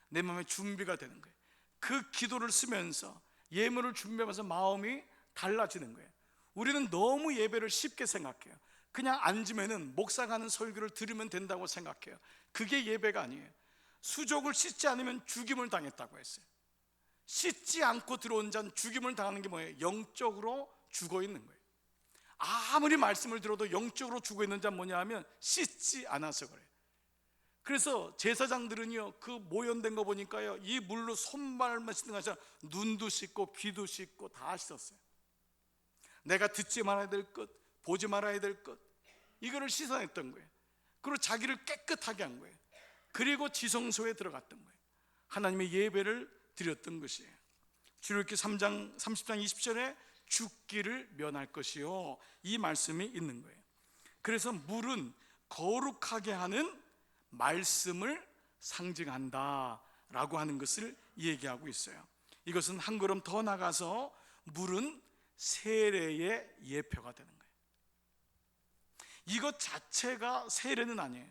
내 마음의 준비가 되는 거예요. 그 기도를 쓰면서 예물을 준비하면서 마음이 달라지는 거예요. 우리는 너무 예배를 쉽게 생각해요. 그냥 앉으면은 목사가 하는 설교를 들으면 된다고 생각해요. 그게 예배가 아니에요. 수족을 씻지 않으면 죽임을 당했다고 했어요. 씻지 않고 들어온 자는 죽임을 당하는 게 뭐예요? 영적으로 죽어 있는 거예요. 아무리 말씀을 들어도 영적으로 죽어 있는 자는 뭐냐 하면 씻지 않아서 그래요. 그래서 제사장들은요, 그 모연된 거 보니까요, 이 물로 손발만 씻는 것이 아니라 눈도 씻고 귀도 씻고 다 씻었어요. 내가 듣지 말아야 될 것, 보지 말아야 될 것, 이거를 씻어냈던 거예요. 그리고 자기를 깨끗하게 한 거예요. 그리고 지성소에 들어갔던 거예요. 하나님의 예배를 드렸던 것이에요. 출애굽기 30장 20절에 죽기를 면할 것이요, 이 말씀이 있는 거예요. 그래서 물은 거룩하게 하는 말씀을 상징한다라고 하는 것을 얘기하고 있어요. 이것은 한 걸음 더 나가서 물은 세례의 예표가 되는 거예요. 이것 자체가 세례는 아니에요.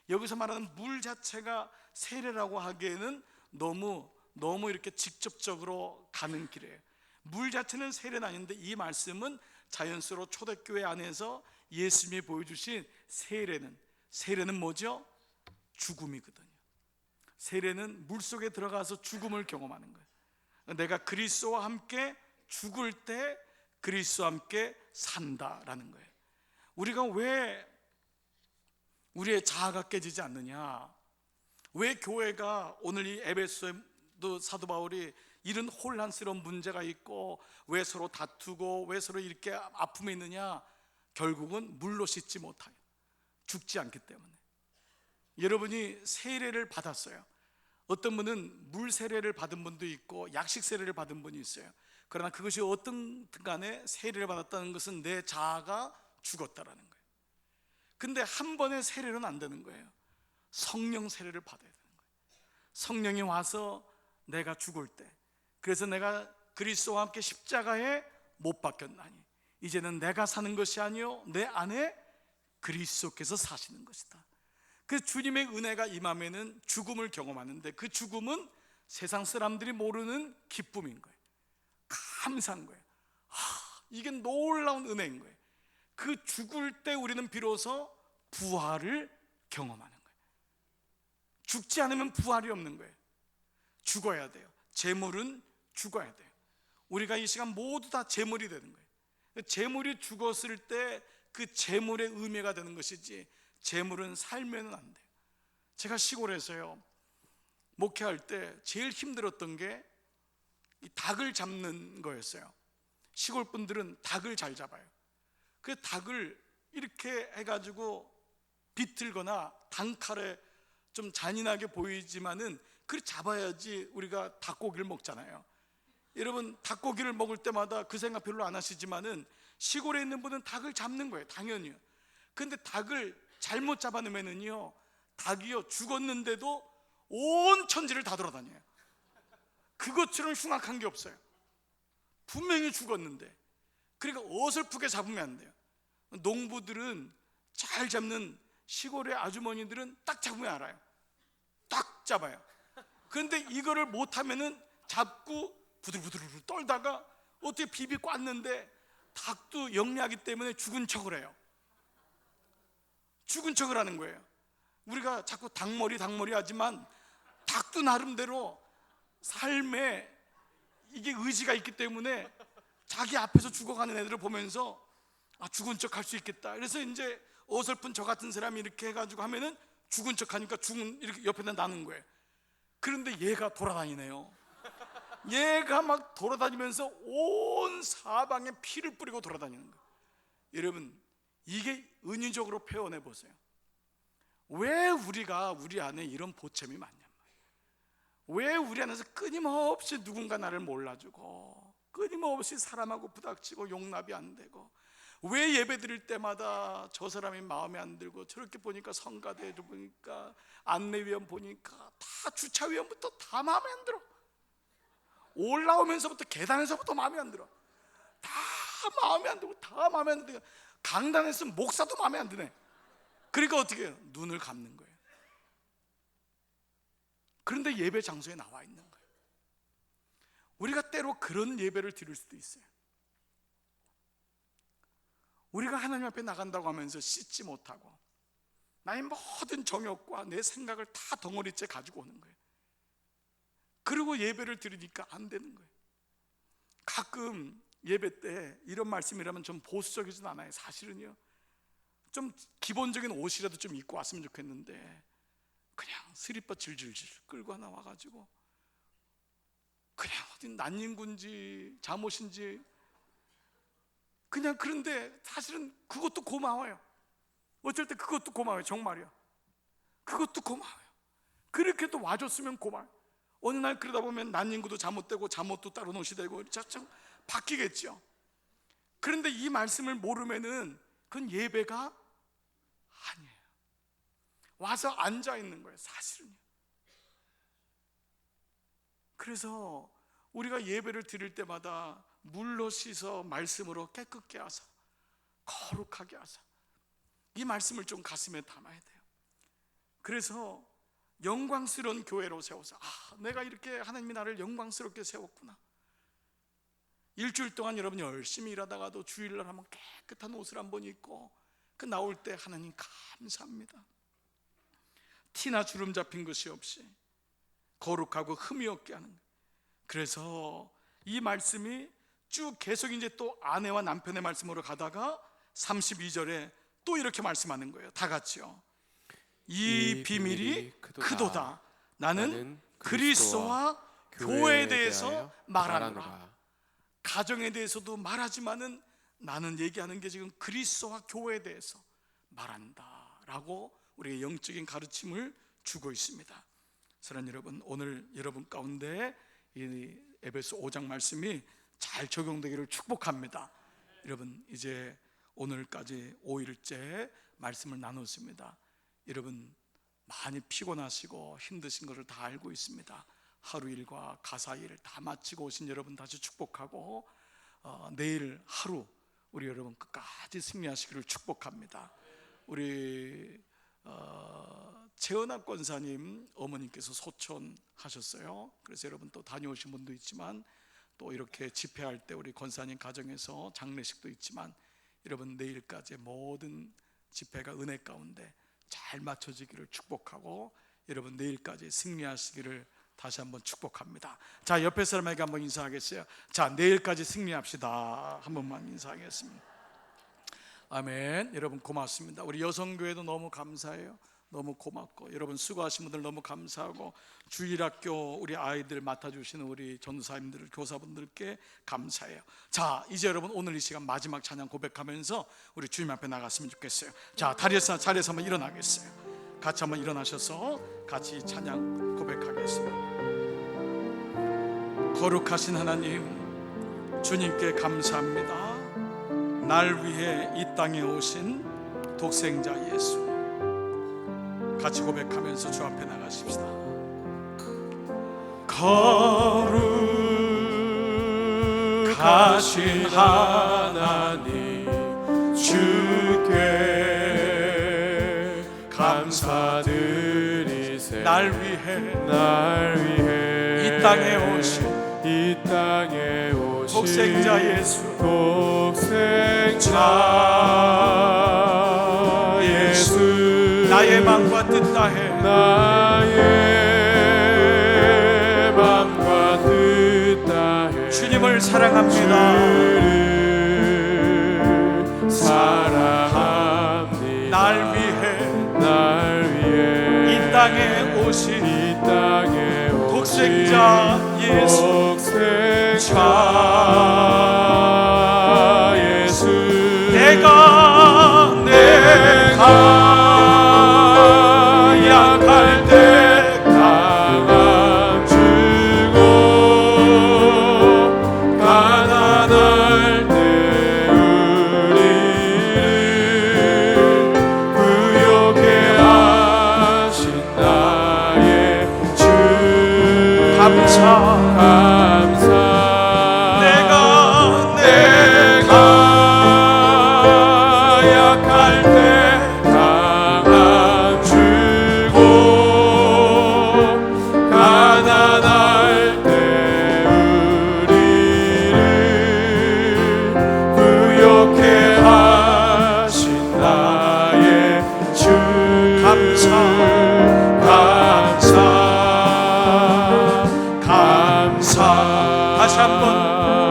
여기서 말하는 물 자체가 세례라고 하기에는 너무 이렇게 직접적으로 가는 길이에요. 물 자체는 세례는 아닌데 이 말씀은 자연스러워 초대교회 안에서 예수님이 보여주신 세례는 뭐죠? 죽음이거든요. 세례는 물속에 들어가서 죽음을 경험하는 거예요. 내가 그리스도와 함께 죽을 때 그리스도와 함께 산다라는 거예요. 우리가 왜 우리의 자아가 깨지지 않느냐? 왜 교회가 오늘 이 에베소에도 사도 바울이 이런 혼란스러운 문제가 있고 왜 서로 다투고 왜 서로 이렇게 아픔이 있느냐? 결국은 물로 씻지 못하여 죽지 않기 때문에. 여러분이 세례를 받았어요. 어떤 분은 물 세례를 받은 분도 있고 약식 세례를 받은 분이 있어요. 그러나 그것이 어떤 간에 세례를 받았다는 것은 내 자아가 죽었다라는 거예요. 근데 한 번의 세례로는 안 되는 거예요. 성령 세례를 받아야 되는 거예요. 성령이 와서 내가 죽을 때, 그래서 내가 그리스도와 함께 십자가에 못 박혔나니 이제는 내가 사는 것이 아니요 내 안에 그리스도께서 사시는 것이다. 그 주님의 은혜가 임하면은 죽음을 경험하는데 그 죽음은 세상 사람들이 모르는 기쁨인 거예요. 감사한 거예요. 이게 놀라운 은혜인 거예요. 그 죽을 때 우리는 비로소 부활을 경험하는 거예요. 죽지 않으면 부활이 없는 거예요. 죽어야 돼요. 재물은 죽어야 돼요. 우리가 이 시간 모두 다 재물이 되는 거예요. 재물이 죽었을 때 그 재물의 의미가 되는 것이지 재물은 살면은 안 돼요. 제가 시골에서요 목회할 때 제일 힘들었던 게 이 닭을 잡는 거였어요. 시골 분들은 닭을 잘 잡아요. 그 닭을 이렇게 해가지고 비틀거나 단칼에 좀 잔인하게 보이지만은 그걸 잡아야지 우리가 닭고기를 먹잖아요. 여러분 닭고기를 먹을 때마다 그 생각 별로 안 하시지만은 시골에 있는 분은 닭을 잡는 거예요. 당연히요. 근데 닭을 잘못 잡아놓으면은요 닭이요 죽었는데도 온 천지를 다 돌아다녀요. 그것처럼 흉악한 게 없어요. 분명히 죽었는데. 그러니까 어설프게 잡으면 안 돼요. 농부들은 잘 잡는 시골의 아주머니들은 딱 잡으면 알아요. 딱 잡아요. 그런데 이거를 못하면은 잡고 부들부들 떨다가 어떻게 비비 꽂는데 닭도 영리하기 때문에 죽은 척을 해요. 죽은 척을 하는 거예요. 우리가 자꾸 닭머리 하지만 닭도 나름대로 삶에 이게 의지가 있기 때문에 자기 앞에서 죽어가는 애들을 보면서 죽은 척 할 수 있겠다. 그래서 이제 어설픈 저 같은 사람이 이렇게 해가지고 하면은 죽은 척 하니까 죽은 이렇게 옆에다 나는 거예요. 그런데 얘가 돌아다니네요. 얘가 막 돌아다니면서 온 사방에 피를 뿌리고 돌아다니는 거예요. 여러분 이게 은유적으로 표현해 보세요. 왜 우리가 우리 안에 이런 보탬이 많냔 말이에요. 왜 우리 안에서 끊임없이 누군가 나를 몰라주고 끊임없이 사람하고 부닥치고 용납이 안 되고 왜 예배 드릴 때마다 저 사람이 마음에 안 들고 저렇게 보니까 성가대도 보니까 안내위원 보니까 다 주차위원부터 다 마음에 안 들어. 올라오면서부터 계단에서부터 마음에 안 들어. 다 마음에 안 들고 다 마음에 안 들고 강단에서 목사도 마음에 안 드네. 그러니까 어떻게 해요? 눈을 감는 거예요. 그런데 예배 장소에 나와 있는 거예요. 우리가 때로 그런 예배를 드릴 수도 있어요. 우리가 하나님 앞에 나간다고 하면서 씻지 못하고 나의 모든 정욕과 내 생각을 다 덩어리째 가지고 오는 거예요. 그리고 예배를 드리니까 안 되는 거예요. 가끔 예배 때 이런 말씀이라면 좀 보수적이진 않아요. 사실은요 좀 기본적인 옷이라도 좀 입고 왔으면 좋겠는데 그냥 스리퍼 질질질 끌고 하나 와가지고 그냥 어디 난닝구인지 잠옷인지 그냥. 그런데 사실은 그것도 고마워요. 어쩔 때 그것도 고마워요. 정말이요. 그것도 고마워요. 그렇게도 와줬으면 고마워요. 어느 날 그러다 보면 난닝구도 잠옷되고 잠옷도 따로 옷이 되고 참 바뀌겠죠. 그런데 이 말씀을 모르면은 그건 예배가 아니에요. 와서 앉아 있는 거예요. 사실은요. 그래서 우리가 예배를 드릴 때마다 물로 씻어 말씀으로 깨끗게 하사 거룩하게 하사 이 말씀을 좀 가슴에 담아야 돼요. 그래서 영광스러운 교회로 세워서 내가 이렇게 하나님이 나를 영광스럽게 세웠구나. 일주일 동안 여러분 열심히 일하다가도 주일날 하면 깨끗한 옷을 한번 입고 그 나올 때 하나님 감사합니다. 티나 주름 잡힌 것이 없이 거룩하고 흠이 없게 하는 거예요. 그래서 이 말씀이 쭉 계속 이제 또 아내와 남편의 말씀으로 가다가 32절에 또 이렇게 말씀하는 거예요. 다 같이요. 이 비밀이 크도다. 나는 그리스도와 교회에 대해서 말하노라. 가정에 대해서도 말하지만은 나는 얘기하는 게 지금 그리스도와 교회에 대해서 말한다라고 우리의 영적인 가르침을 주고 있습니다. 사랑하는 여러분, 오늘 여러분 가운데 이 에베소 5장 말씀이 잘 적용되기를 축복합니다. 여러분, 이제 오늘까지 5일째 말씀을 나눴습니다. 여러분 많이 피곤하시고 힘드신 것을 다 알고 있습니다. 하루 일과 가사 일을 다 마치고 오신 여러분 다시 축복하고 내일 하루 우리 여러분 끝까지 승리하시기를 축복합니다. 우리 최은학 권사님 어머님께서 소천 하셨어요. 그래서 여러분 또 다녀오신 분도 있지만 또 이렇게 집회할 때 우리 권사님 가정에서 장례식도 있지만 여러분 내일까지 모든 집회가 은혜 가운데 잘 마쳐지기를 축복하고 여러분 내일까지 승리하시기를 다시 한번 축복합니다. 자, 옆에 사람에게 한번 인사하겠어요. 자, 내일까지 승리합시다. 한 번만 인사하겠습니다. 아멘. 여러분 고맙습니다. 우리 여성교회도 너무 감사해요. 너무 고맙고 여러분 수고하신 분들 너무 감사하고 주일학교 우리 아이들 맡아주시는 우리 전도사님들 교사분들께 감사해요. 자, 이제 여러분 오늘 이 시간 마지막 찬양 고백하면서 우리 주님 앞에 나갔으면 좋겠어요. 자, 자리에서 한번 일어나겠어요. 같이 한번 일어나셔서 같이 찬양 고백하겠습니다. 거룩하신 하나님, 주님께 감사합니다. 날 위해 이 땅에 오신 독생자 예수, 같이 고백하면서 주 앞에 나가십시다. 거룩하신 하나님, 주께 감사드리세. 날 위해 이 땅에 오신 독생자 예수, 나의 마음과 뜻 다해 주님을 사랑합니다. 날 위해 이 땅에 오신 독생자 예수, 내가 약할 때 강함 주고 가난할 때 우리를 구욕해 하신 나의 주, 감사. 다시 한번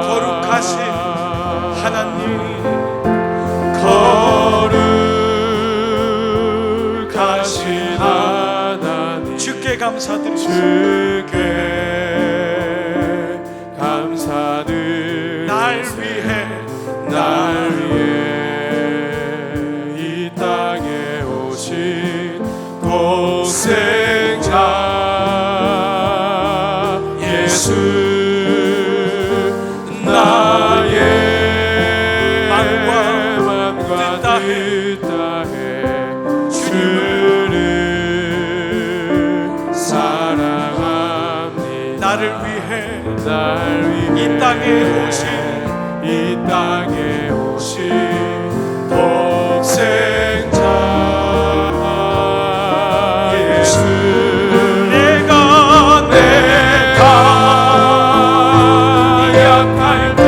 거룩하신 하나님, 거룩하신 하나님, 주께 감사드립니다. 날 위해 이 땅에 오신 독생자 예수, 나의 마음과 뜻 다해 주를 사랑합니다. 나를 위해 이 땅에 오신 독생자 예수, 내가 약할 때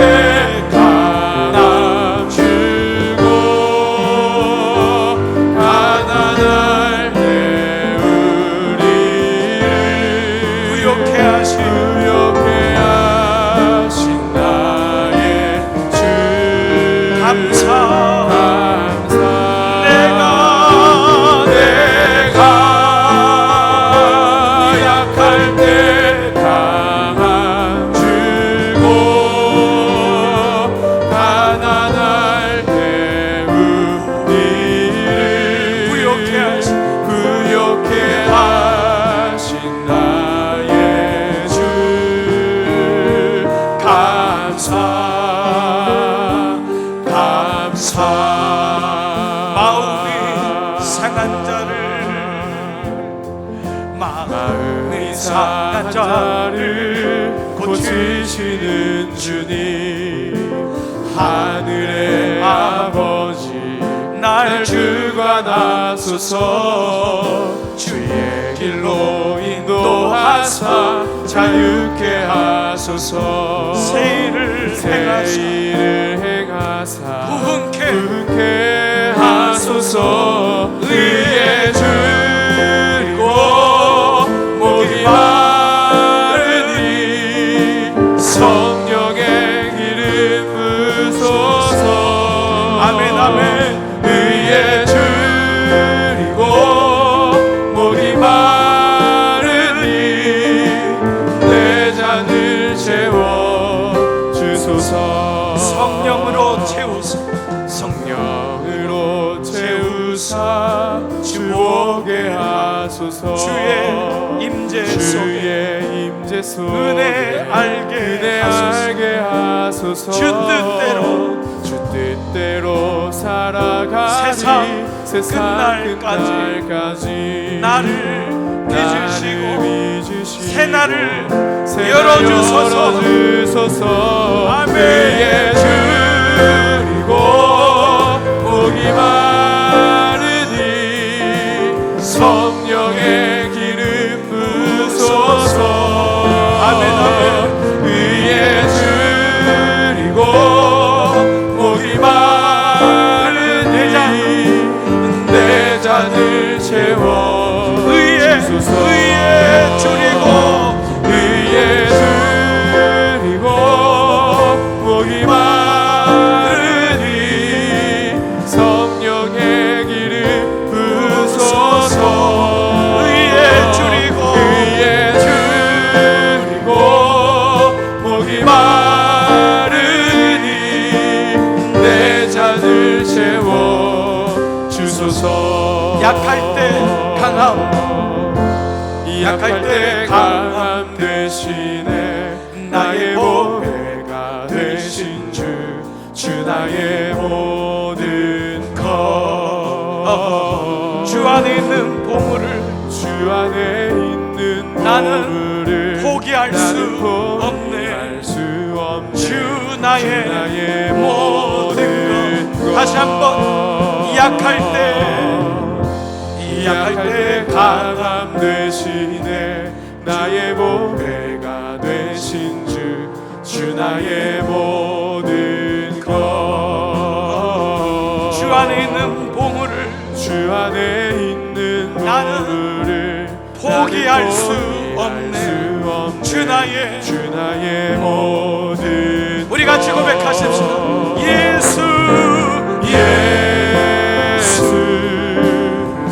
강함 주고 가난할 때 우리를 구욕해 하신 나의 주, 마음이 상한 자를 마음이 상한 자를 고치시는 주님, 하늘의 아버지 날 주관하소서. 주의 길로 인도하사 자유케 하소서. 새 일을 행하사 부흥케 하소서. 의에 줄이고 목이 마르니 성령의 기름 부소서. 아멘 아멘. 의에 줄이고 목이 마르니 내 잔을 채워 주소서. 성령으로 채우소. 성령으로 채우사 주오게 하소서. 주의 임재 속에 은혜 알게 하소서. 주 뜻대로 살아가니 세상 끝날까지 나를 빚으시고 새 날을 열어주소서. 아멘. 의에 줄이고 목이 마르니 성령의 기름 부소서. 아멘 아멘. 의에 줄이고 목이 마르니 내 잔을 채워 주소서. 의에 줄이고 목이 마르니 성령의 기름 부소서. 의에 줄이고 목이 마르니 내 잔을 채워 주소서. 약할 때 강함 되시네. 나의 보배가 되신 주 나의 모든 것. 주 안에 있는 보물을 나는 포기할 수 없네. 주 나의 모든 것. 다시 한번 약할 때 강함 되시네. 나의 보배가 되신 주 나의 모든 것. 주 안에 있는 보물을 나는 포기할 수 없네. 주 나의 모든 우리 같이 고백하십시다. 예수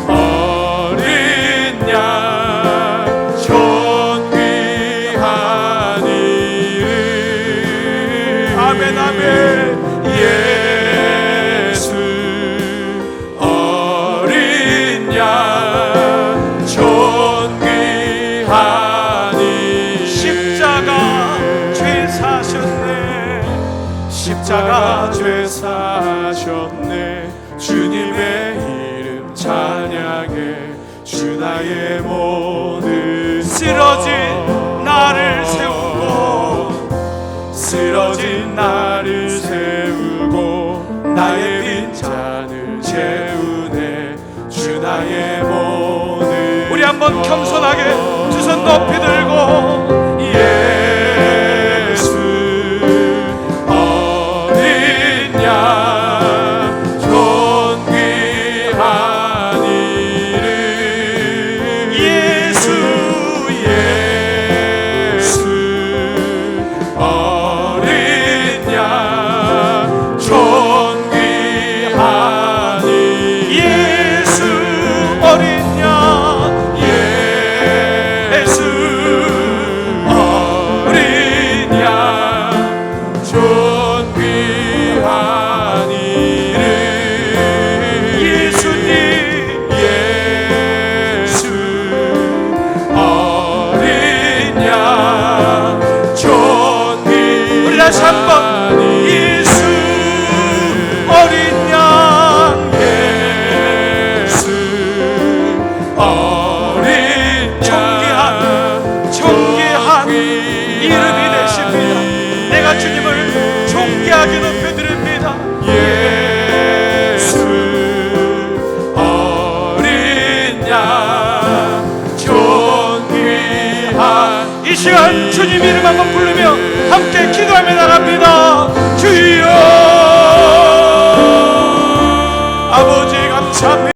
어린 양 존귀한 이름. 아멘 아멘. 예수 어린 양 존귀한 이름. 십자가 죄 사셨네. 주님의 이름 찬양해. 주 나의 모든 쓰러진 나를 세우고 나의 빈잔을 채우네. 주 나의 모든 우리 한번 겸손하게 두 손 높이 들고 예수 어린 양 존귀한 이름. 예수 어린 양 존귀한 이름. 예수 어린 양 이름이 되십니다. 내가 주님을 존귀하게 높여드립니다. 예수 어린 양 존귀한 이 시간 주님 이름 한번 부르며 함께 기도하며 나갑니다. 주여 아버지 감사합니다.